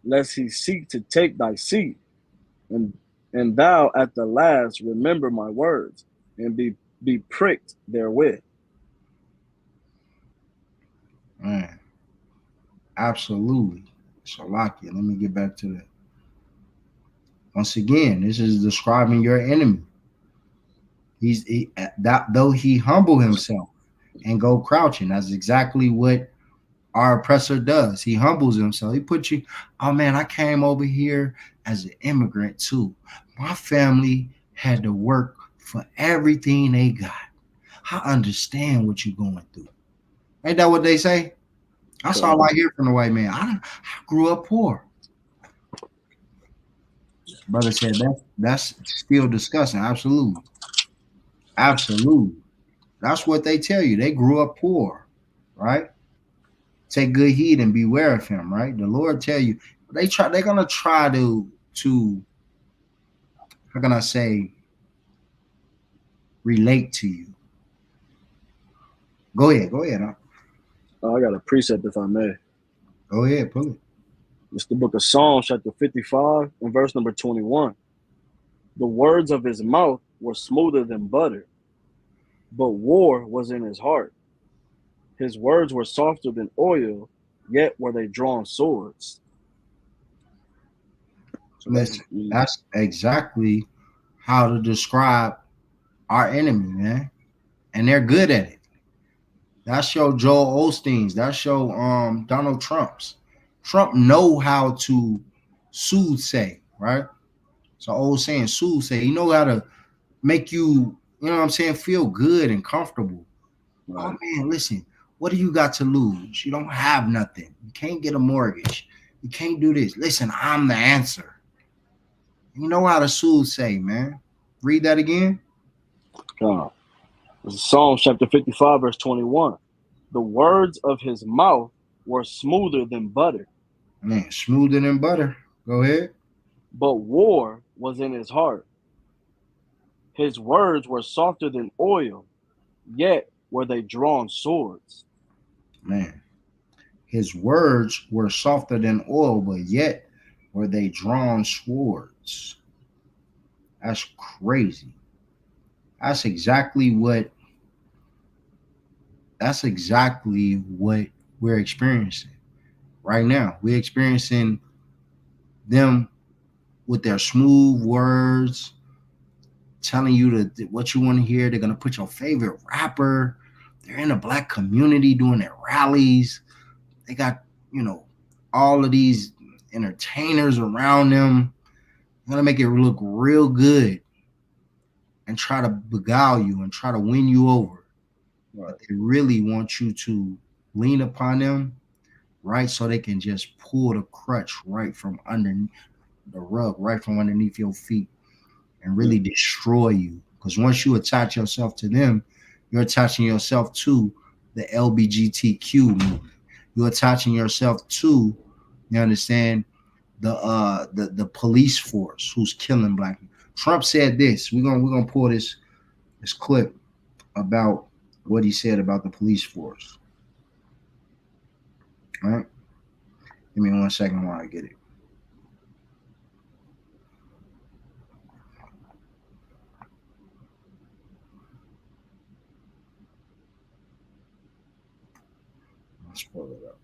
lest he seek to take thy seat. And thou at the last remember my words, and be pricked therewith. Man, absolutely. Shalakia. Let me get back to that. Once again, this is describing your enemy. Though he humble himself and go crouching, that's exactly what our oppressor does. He humbles himself. He puts you, oh man, I came over here as an immigrant too. My family had to work for everything they got. I understand what you're going through. Ain't that what they say? That's all I hear from the white man. I grew up poor. Brother said that's still disgusting. Absolutely. Absolutely. That's what they tell you. They grew up poor, right? Take good heed and beware of him, right? The Lord tell you they're gonna try to how can I say relate to you. Go ahead. I got a precept, if I may. Go ahead, pull it. It's the book of Psalms, chapter 55, and verse number 21. The words of his mouth were smoother than butter, but war was in his heart. His words were softer than oil, yet were they drawn swords. So that's exactly how to describe our enemy, man. And they're good at it. That's your Joel Osteen's. That's your Donald Trump's. Trump know how to soothsay, right? It's an old saying, soothsay. He know how to make you, you know what I'm saying, feel good and comfortable. Right. Oh man, listen, what do you got to lose? You don't have nothing. You can't get a mortgage. You can't do this. Listen, I'm the answer. You know how the soothsay, man. Read that again. God. This is Psalm chapter 55, verse 21. The words of his mouth were smoother than butter, Man, smoother than butter. Go ahead. but war was in his heart. His words were softer than oil, yet were they drawn swords. Man, his words were softer than oil, but yet were they drawn swords. That's crazy. That's exactly what that's exactly what we're experiencing right now. We're experiencing them with their smooth words, telling you what you want to hear. They're gonna put your favorite rapper. They're in the black community doing their rallies. They got, you know, all of these entertainers around them. They're gonna make it look real good and try to beguile you and try to win you over. Right. But they really want you to lean upon them, right? So they can just pull the crutch right from underneath the rug, right from underneath your feet, and really destroy you. Because once you attach yourself to them, you're attaching yourself to the LBGTQ movement. You're attaching yourself to, you understand, the police force who's killing black people. Trump said this. We're gonna pull this clip about what he said about the police force. All right. Give me 1 second while I get it. Let's pull it up.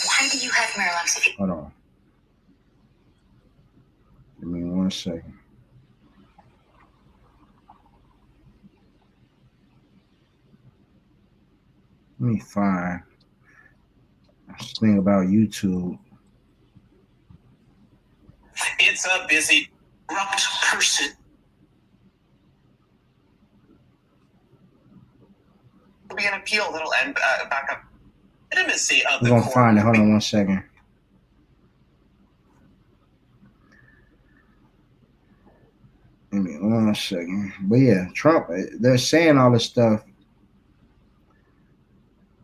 Why do you have Miralax? Hold on. Give me 1 second. Let me find this thing about YouTube. It's a busy, corrupt person. There'll be an appeal that'll end back up. Intimacy of We're the gonna court. find it. Hold on 1 second. Give me 1 second. But yeah, Trump, they're saying all this stuff.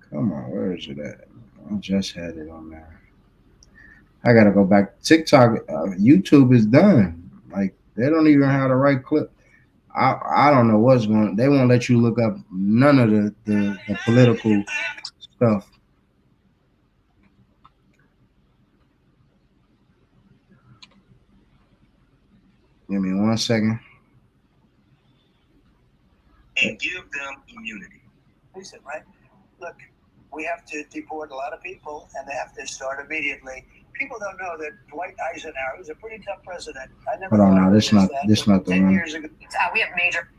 Come on, where is it at? I just had it on there. I gotta go back. TikTok, YouTube is done. Like they don't even have the right clip. I don't know what's going. They won't let you look up none of the political stuff. Give me 1 second. And give them immunity. Listen, right? Look, we have to deport a lot of people, and they have to start immediately. People don't know that Dwight Eisenhower was a pretty tough president. I never. Hold on, thought now I would this miss not that, this but not the 10 one. years ago. We have major.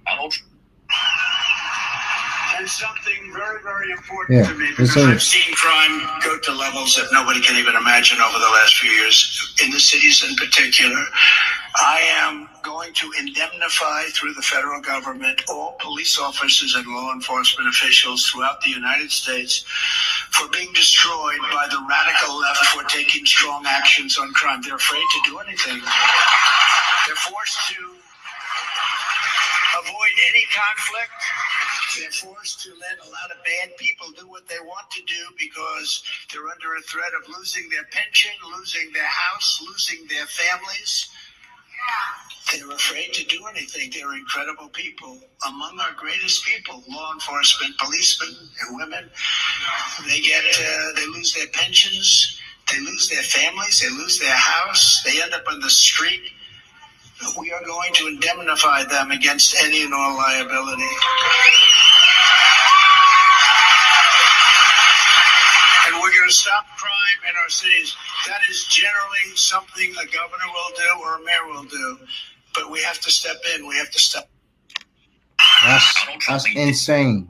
And something very, very important to me, this because I've is. seen crime go to levels that nobody can even imagine over the last few years, in the cities in particular. I am going to indemnify through the federal government all police officers and law enforcement officials throughout the United States for being destroyed by the radical left for taking strong actions on crime. They're afraid to do anything. They're forced to avoid any conflict. They're forced to let a lot of bad people do what they want to do because they're under a threat of losing their pension, losing their house, losing their families. They're afraid to do anything. They're incredible people. Among our greatest people, law enforcement, policemen and women, they lose their pensions, they lose their families, they lose their house, they end up on the street. We are going to indemnify them against any and all liability. And we're going to stop crime in our cities. That is generally something a governor will do or a mayor will do. But we have to step in. We have to step. That's insane.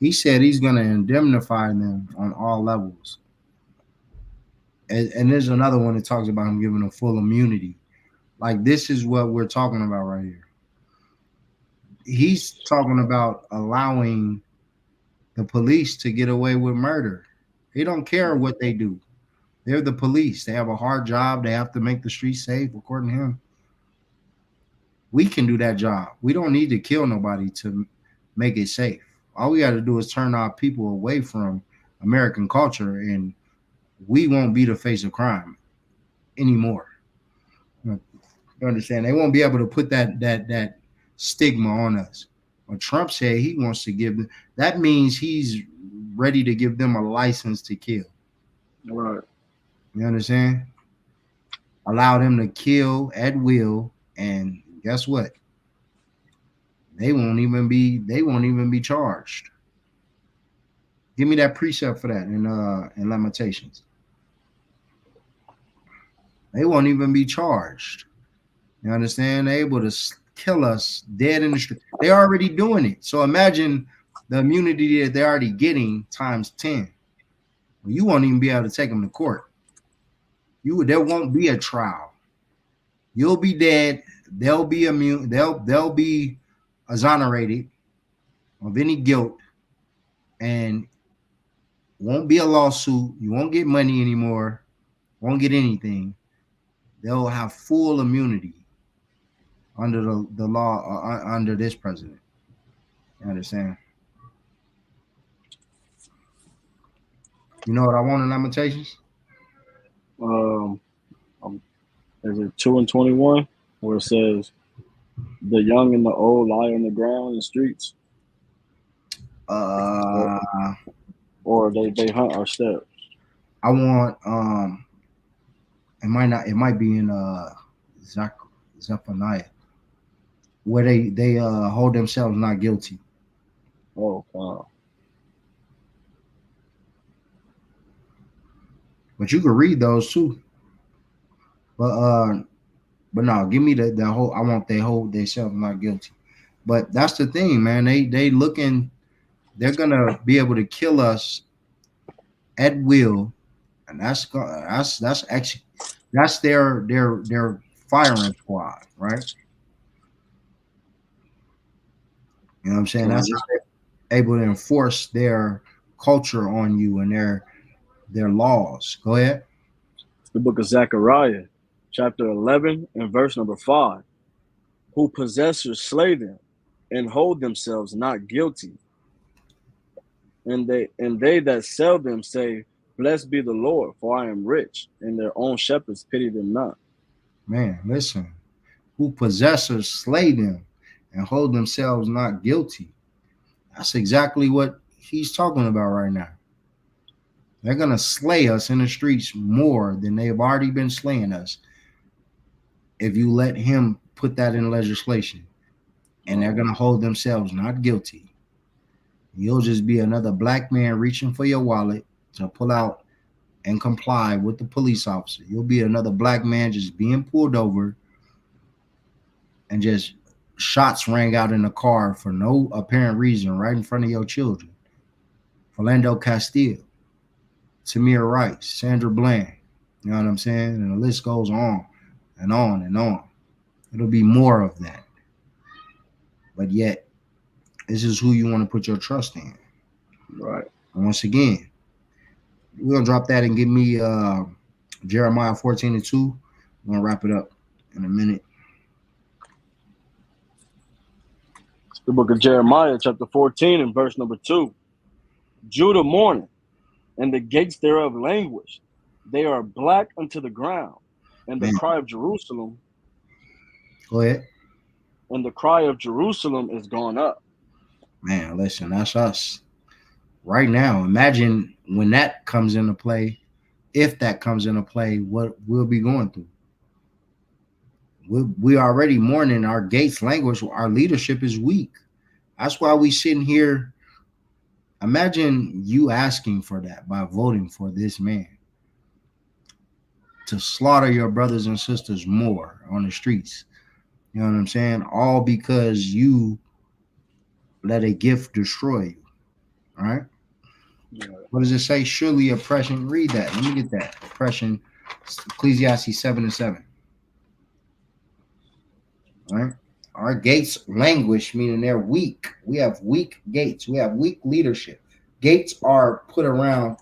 He said he's gonna indemnify them on all levels. And there's another one that talks about him giving them full immunity. Like this is what we're talking about right here. he's talking about allowing the police to get away with murder. He don't care what they do. They're the police. They have a hard job. They have to make the streets safe, according to him. We can do that job. We don't need to kill nobody to make it safe. All we got to do is turn our people away from American culture, and we won't be the face of crime anymore. You understand? They won't be able to put that stigma on us. When Trump said he wants to give them, that means he's ready to give them a license to kill. Right. You understand? Allow them to kill at will, and guess what? They won't even be charged. Give me that precept for that in Lamentations. They won't even be charged. You understand? They're able to kill us dead in the street. They're already doing it. So imagine the immunity that they're already getting times 10. Well, you won't even be able to take them to court. There won't be a trial. You'll be dead. They'll be immune. They'll be exonerated of any guilt, and won't be a lawsuit. You won't get money anymore. Won't get anything. They'll have full immunity under the law under this president. You understand? You know what I want in Lamentations? Is it 2:21 where it says, "The young and the old lie on the ground in the streets," or they hunt our steps? I want it might be in Zephaniah, where they hold themselves not guilty. Oh, wow. But you can read those too. But no, give me the whole. I want they hold themselves not guilty. But that's the thing, man. They looking. They're gonna be able to kill us at will, and that's actually that's their firing squad, right? You know what I'm saying? That's how they're able to enforce their culture on you and their laws. Go ahead. The book of Zechariah, chapter 11 and verse number 5. Who possessors slay them and hold themselves not guilty. And they that sell them say, "Blessed be the Lord, for I am rich," and their own shepherds pity them not. Man, listen. Who possessors slay them and hold themselves not guilty. That's exactly what he's talking about right now. They're going to slay us in the streets more than they've already been slaying us if you let him put that in legislation. And they're going to hold themselves not guilty. You'll just be another black man reaching for your wallet to pull out and comply with the police officer. You'll be another black man just being pulled over, and just shots rang out in the car for no apparent reason right in front of your children. Philando Castile, Tamir Rice, Sandra Bland, you know what I'm saying? And the list goes on and on and on. It'll be more of that. But yet, this is who you want to put your trust in. Right. And once again, we're going to drop that and give me Jeremiah 14:2. We're going to wrap it up in a minute. The book of Jeremiah, chapter 14 and verse number 2. Judah mourneth, and the gates thereof languish. They are black unto the ground. And the cry of Jerusalem. Go ahead. And the cry of Jerusalem is gone up. Man, listen, that's us. Right now, imagine when that comes into play, if that comes into play, what we'll be going through. We already mourning our gates language. Our leadership is weak. That's why we sitting here. Imagine you asking for that by voting for this man to slaughter your brothers and sisters more on the streets. You know what I'm saying? All because you let a gift destroy you. All right? Yeah. What does it say? Surely oppression. Read that. Let me get that. Oppression. Ecclesiastes 7:7. All right? Our gates languish, meaning they're weak. We have weak gates. We have weak leadership. Gates are put around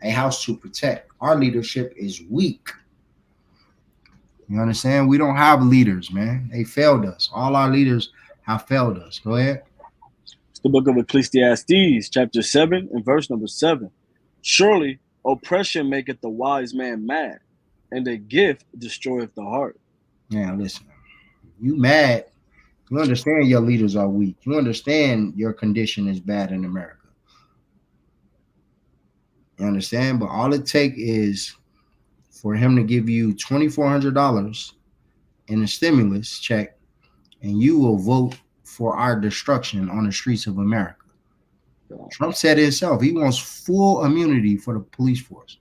a house to protect. Our leadership is weak. You understand? We don't have leaders, man. They failed us. All our leaders have failed us. Go ahead. It's the book of Ecclesiastes, chapter 7, and verse number 7. Surely oppression maketh the wise man mad, and a gift destroyeth the heart. Yeah, listen. You mad. You understand your leaders are weak. You understand your condition is bad in America. You understand? But all it takes is for him to give you $2,400 in a stimulus check, and you will vote for our destruction on the streets of America. Trump said it himself. He wants full immunity for the police force.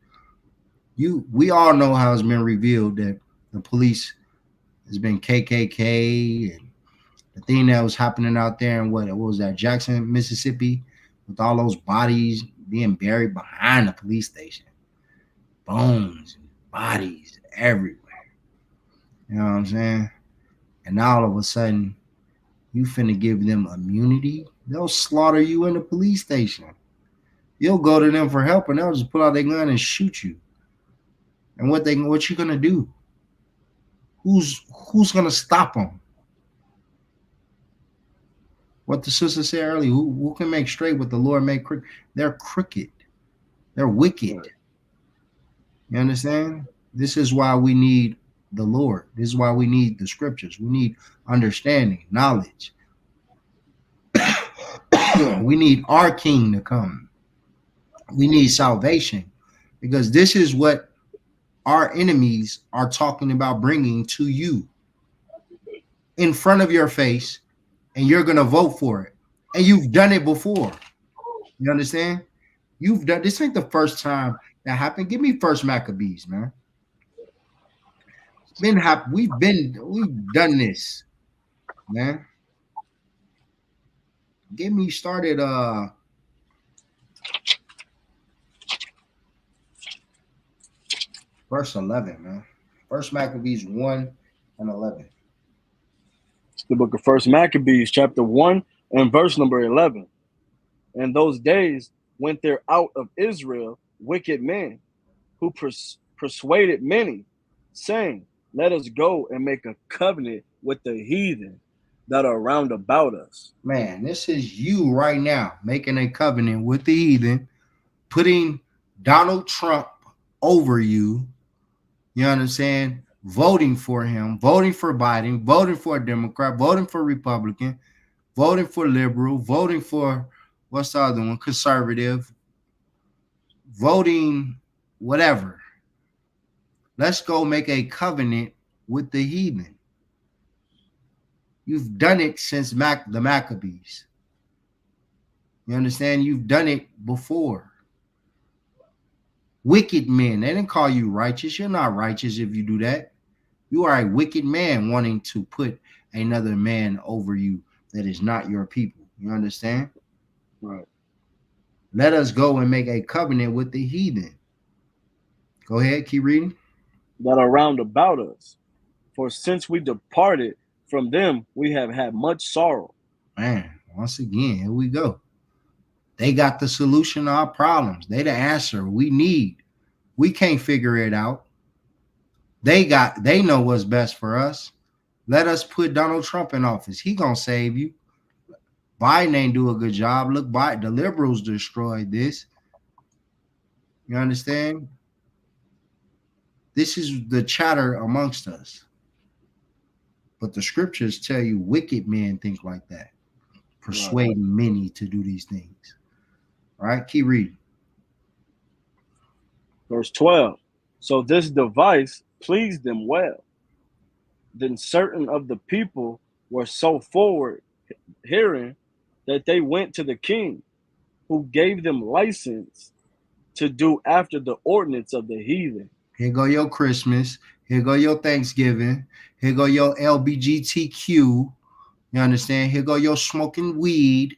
We all know how it's been revealed that the police has been KKK, and the thing that was happening out there in what was that, Jackson, Mississippi, with all those bodies being buried behind the police station. Bones and bodies everywhere. You know what I'm saying? And now all of a sudden, you finna give them immunity. They'll slaughter you in the police station. You'll go to them for help, and they'll just pull out their gun and shoot you. And what you gonna do? Who's gonna stop them? What the sister said earlier, who can make straight what the Lord made crooked? They're crooked. They're wicked. You understand? This is why we need the Lord. This is why we need the scriptures. We need understanding, knowledge. We need our King to come. We need salvation, because this is what our enemies are talking about bringing to you in front of your face, and you're going to vote for it. And you've done it before. You understand? You've done this. Ain't the first time that happened. Give me First Maccabees, man. We've done this, man. Get me started. Verse 11, man. First Maccabees 1 and 11. It's the book of First Maccabees, chapter 1, and verse number 11. In those days went there out of Israel wicked men, who persuaded many, saying, let us go and make a covenant with the heathen that are round about us. Man, this is you right now making a covenant with the heathen, putting Donald Trump over you. You understand? Voting for him, voting for Biden, voting for a Democrat, voting for Republican, voting for liberal, voting for what's the other one? Conservative, voting whatever. Let's go make a covenant with the heathen. You've done it since the Maccabees. You understand? You've done it before. Wicked men. They didn't call you righteous. You're not righteous if you do that. You are a wicked man wanting to put another man over you that is not your people. You understand? Right. Let us go and make a covenant with the heathen. Go ahead, keep reading. That are round about us. For since we departed from them, we have had much sorrow. Man, once again, here we go. They got the solution to our problems. They the answer we need. We can't figure it out. They know what's best for us. Let us put Donald Trump in office. He gonna save you. Biden ain't do a good job. Look, the liberals destroyed this. You understand? This is the chatter amongst us. But the scriptures tell you wicked men think like that, persuading many to do these things. All right, keep reading. Verse 12. So this device pleased them well. Then certain of the people were so forward hearing that they went to the king, who gave them license to do after the ordinance of the heathen. Here go your Christmas. Here go your Thanksgiving. Here go your LBGTQ. You understand? Here go your smoking weed.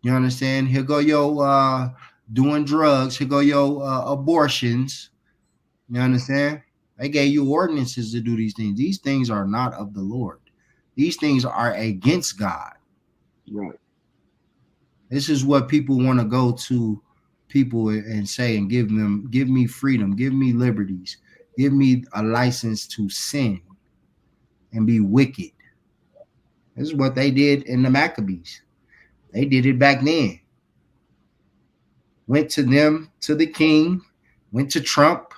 You understand? Here go your doing drugs. Here go your abortions. You understand? They gave you ordinances to do these things. These things are not of the Lord. These things are against God. Right. This is what people want to go to people and say and give me freedom, give me liberties, give me a license to sin and be wicked. This is what they did in the Maccabees. They did it back then. Went to them, to the king, went to Trump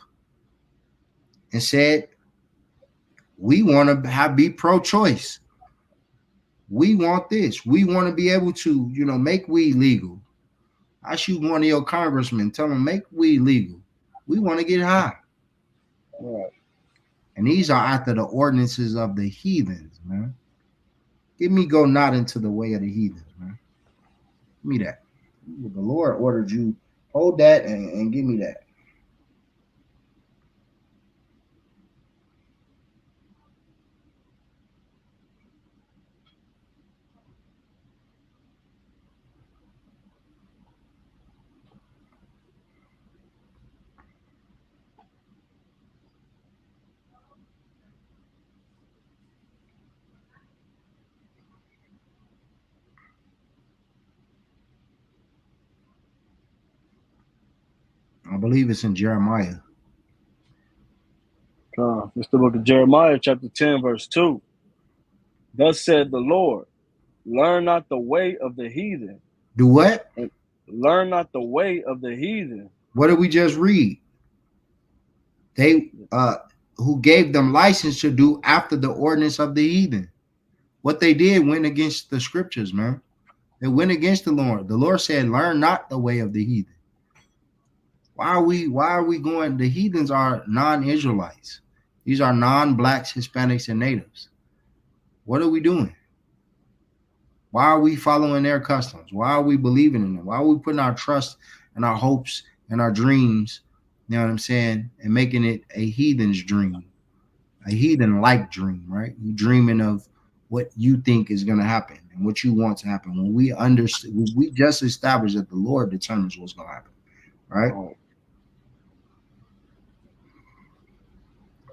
and said, we want to be pro-choice. We want this. We want to be able to, make weed legal. I shoot one of your congressmen, tell them make weed legal. We want to get high. Right. And these are after the ordinances of the heathens, man. Give me go not into the way of the heathens, man. Give me that. The Lord ordered you. Hold that and give me that. I believe it's in Jeremiah. It's the book of Jeremiah, chapter 10, verse 2. Thus said the Lord, learn not the way of the heathen. Do what? Learn not the way of the heathen. What did we just read? They who gave them license to do after the ordinance of the heathen. What they did went against the scriptures, man. They went against the Lord. The Lord said, learn not the way of the heathen. Why are we going? The heathens are non-Israelites. These are non-blacks, Hispanics, and natives. What are we doing? Why are we following their customs? Why are we believing in them? Why are we putting our trust and our hopes and our dreams, you know what I'm saying, and making it a heathen's dream, a heathen-like dream, right? You dreaming of what you think is going to happen and what you want to happen. When we understand, we just established that the Lord determines what's going to happen, right? Oh.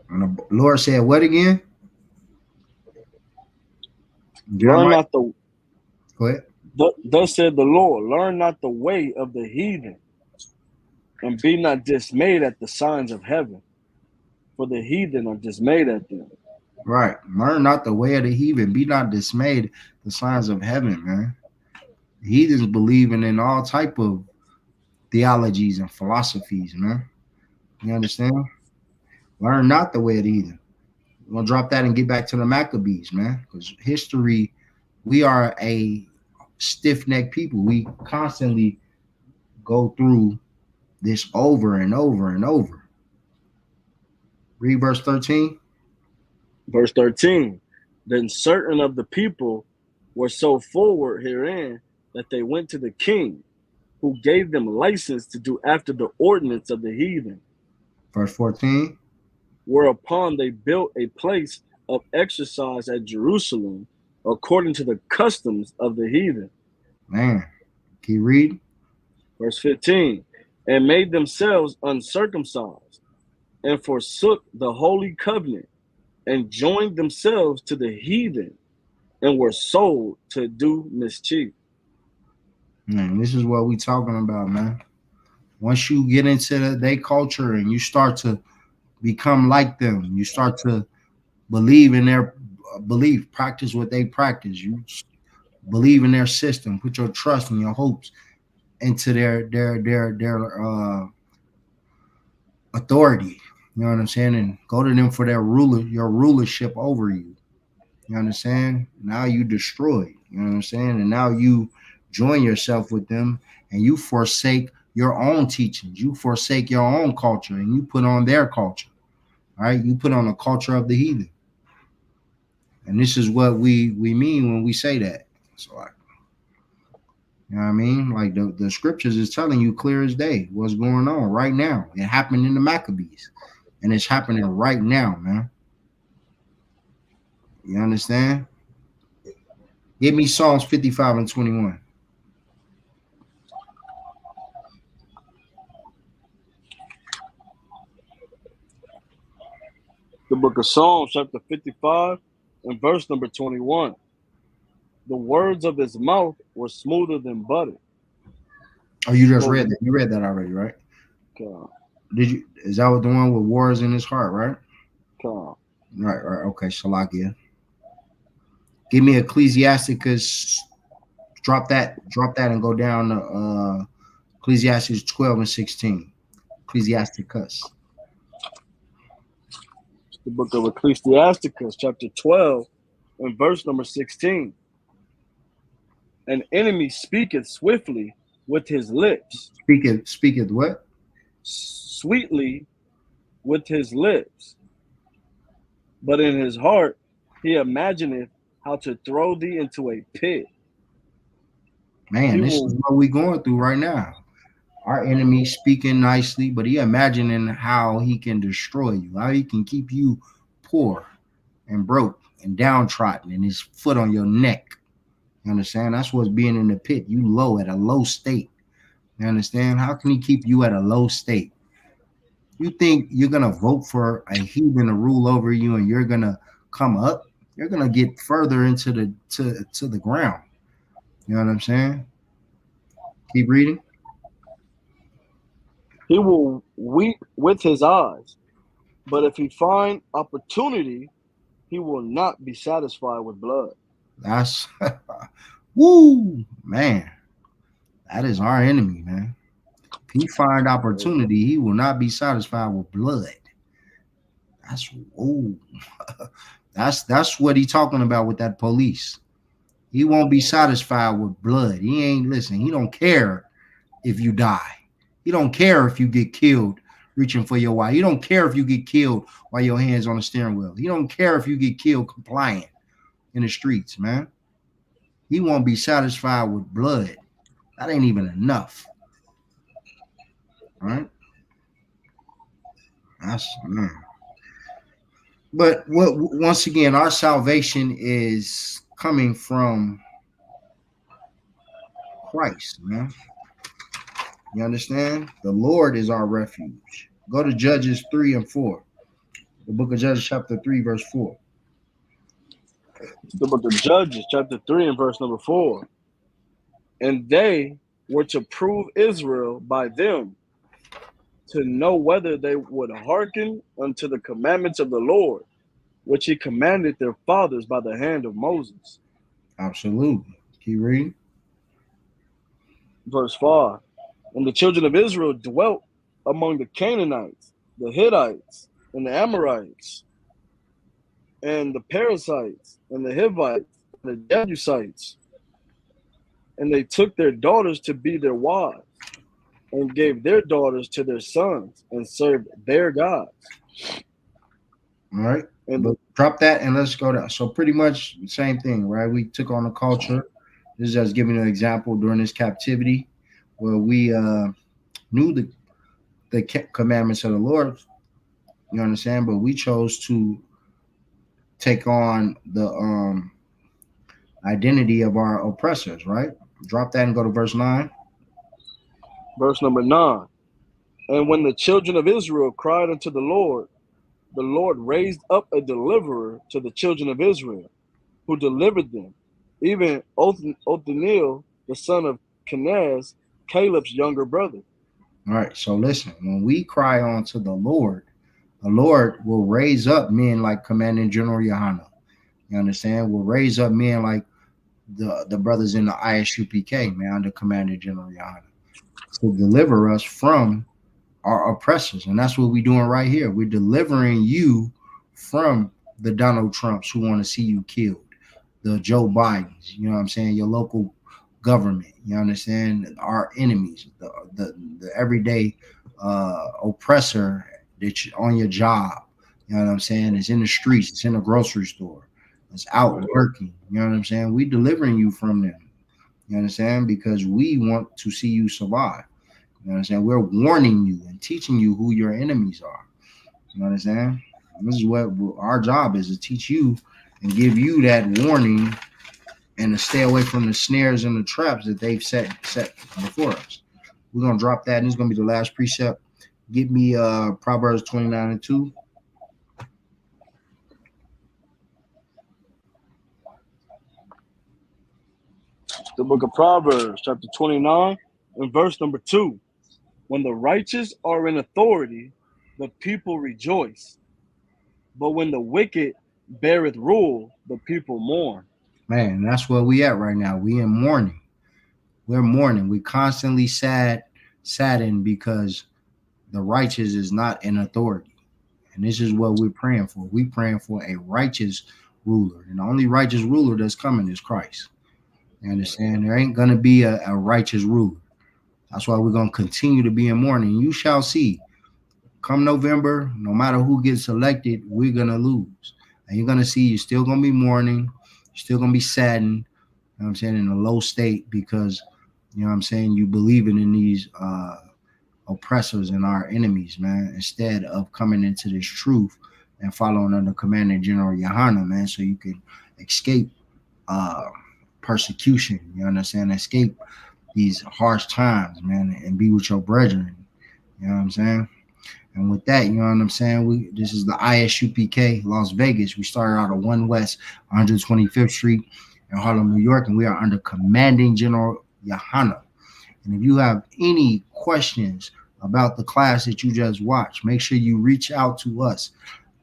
And the Lord said, what again? Learn not the. Go ahead. Thus said the Lord, learn not the way of the heathen, and be not dismayed at the signs of heaven, for the heathen are dismayed at them. Right. Learn not the way of the heathen. Be not dismayed the signs of heaven, man. Heathens believing in all type of theologies and philosophies, man. You understand? Learn not the way of the heathen. We're going to drop that and get back to the Maccabees, man. Because history, we are a stiff-necked people. We constantly go through this over and over and over. Read verse 13. Verse 13. Then certain of the people were so forward herein that they went to the king, who gave them license to do after the ordinance of the heathen. Verse 14. Whereupon they built a place of exercise at Jerusalem, according to the customs of the heathen. Man, keep reading. Verse 15. And made themselves uncircumcised, and forsook the holy covenant, and joined themselves to the heathen, and were sold to do mischief. Man, this is what we talking about, man. Once you get into their culture and you start to become like them, you start to believe in their belief, practice what they practice. You believe in their system, put your trust and your hopes into their authority. You know what I'm saying? And go to them for their your rulership over you. You understand? Now you destroy. You know what I'm saying? And now you join yourself with them and you forsake your own teachings. You forsake your own culture and you put on their culture. All right? You put on the culture of the heathen. And this is what we mean when we say that. So like, you know what I mean? Like the scriptures is telling you clear as day what's going on right now. It happened in the Maccabees. And it's happening right now, man. You understand? Give me Psalms 55 and 21. The book of Psalms, chapter 55 in verse number 21. The words of his mouth were smoother than butter. Oh, you just read that. You read that already, right? Come, Did you? Is that what the one with wars in his heart, right? come. Right, right. Okay, Shalakia. Give me Ecclesiasticus. Drop that, and go down to Ecclesiastes 12 and 16. Ecclesiasticus. The book of Ecclesiastes, chapter 12, and verse number 16. An enemy speaketh swiftly with his lips, Speaketh what? sweetly with his lips, but in his heart he imagineth how to throw thee into a pit. Man, this is what we going through right now. Our enemy speaking nicely, but he imagining how he can destroy you, how he can keep you poor and broke and downtrodden and his foot on your neck. You understand? That's what's being in the pit. You low, at a low state. You understand? How can he keep you at a low state? You think you're gonna vote for a heathen to rule over you and you're gonna come up? You're gonna get further into the to the ground. You know what I'm saying? Keep reading. He will weep with his eyes, but if he find opportunity, he will not be satisfied with blood. That's woo, man. That is our enemy, man. If he find opportunity, he will not be satisfied with blood. That's ooh. That's what he talking about with that police. He won't be satisfied with blood. He ain't listen. He don't care if you die. He don't care if you get killed reaching for your wife. He don't care if you get killed while your hands on the steering wheel. He don't care if you get killed compliant in the streets, man. He won't be satisfied with blood. That ain't even enough. All right? That's man. But once again, our salvation is coming from Christ, man. You understand? The Lord is our refuge. Go to Judges 3 and 4. The book of Judges, chapter 3, verse 4. The book of Judges, chapter 3, and verse number 4. And they were to prove Israel by them, to know whether they would hearken unto the commandments of the Lord, which he commanded their fathers by the hand of Moses. Absolutely. Keep reading. Verse 5. And the children of Israel dwelt among the Canaanites, the Hittites, and the Amorites, and the Perizzites, and the Hivites, and the Jebusites. And they took their daughters to be their wives, and gave their daughters to their sons, and served their gods. All right. And but drop that and let's go down. So pretty much the same thing, right? We took on the culture. This is just giving an example during this captivity where we knew the commandments of the Lord. You understand? But we chose to take on the identity of our oppressors, right? Drop that and go to verse 9. Verse number 9. And when the children of Israel cried unto the Lord raised up a deliverer to the children of Israel, who delivered them, even Othniel, the son of Kenaz, Caleb's younger brother. All right, so listen, when we cry unto the Lord will raise up men like Commanding General Yohana. You understand? Will raise up men like the brothers in the ISUPK, man, under Commanding General Yohana, to deliver us from our oppressors. And that's what we're doing right here. We're delivering you from the Donald Trumps who want to see you killed, the Joe Bidens, you know what I'm saying, your local government, you understand, our enemies, the everyday oppressor that's on your job, you know what I'm saying, it's in the streets, it's in the grocery store, it's out working, you know what I'm saying. We delivering you from them, you understand, because we want to see you survive. You understand? We're warning you and teaching you who your enemies are. You understand? And this is what our job is, to teach you and give you that warning and to stay away from the snares and the traps that they've set before us. We're going to drop that, and it's going to be the last precept. Get me Proverbs 29 and 2. The book of Proverbs, chapter 29, and verse number 2. When the righteous are in authority, the people rejoice. But when the wicked beareth rule, the people mourn. Man, that's where we at right now. We in mourning. We're mourning. We constantly saddened because the righteous is not in authority. And this is what we're praying for. We're praying for a righteous ruler. And the only righteous ruler that's coming is Christ. You understand? There ain't going to be a righteous ruler. That's why we're going to continue to be in mourning. You shall see. Come November, no matter who gets elected, we're going to lose. And you're going to see you're still going to be mourning. You're still going to be saddened. You know what I'm saying? In a low state because, you know what I'm saying, you believing in these oppressors and our enemies, man, instead of coming into this truth and following under Commander General Yohana, man, so you can escape persecution, you understand, escape these harsh times, man, and be with your brethren, you know what I'm saying? And with that, you know what I'm saying, this is the ISUPK Las Vegas. We started out at 1 West 125th Street in Harlem, New York, and we are under Commanding General Yohana. And if you have any questions about the class that you just watched, make sure you reach out to us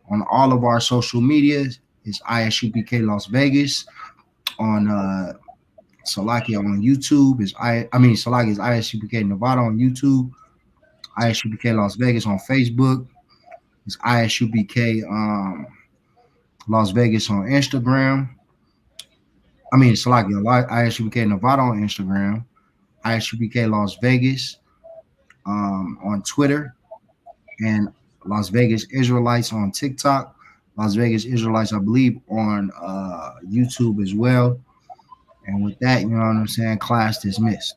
on all of our social medias. It's ISUPK Las Vegas on Salakia on YouTube. Salakia is ISUPK Nevada on YouTube. ISUPK Las Vegas on Facebook. It's ISUPK Las Vegas on Instagram. Salakia, ISUPK Nevada on Instagram. ISUPK Las Vegas on Twitter, and Las Vegas Israelites on TikTok. Las Vegas Israelites, I believe, on YouTube as well. And with that, you know what I'm saying, class dismissed.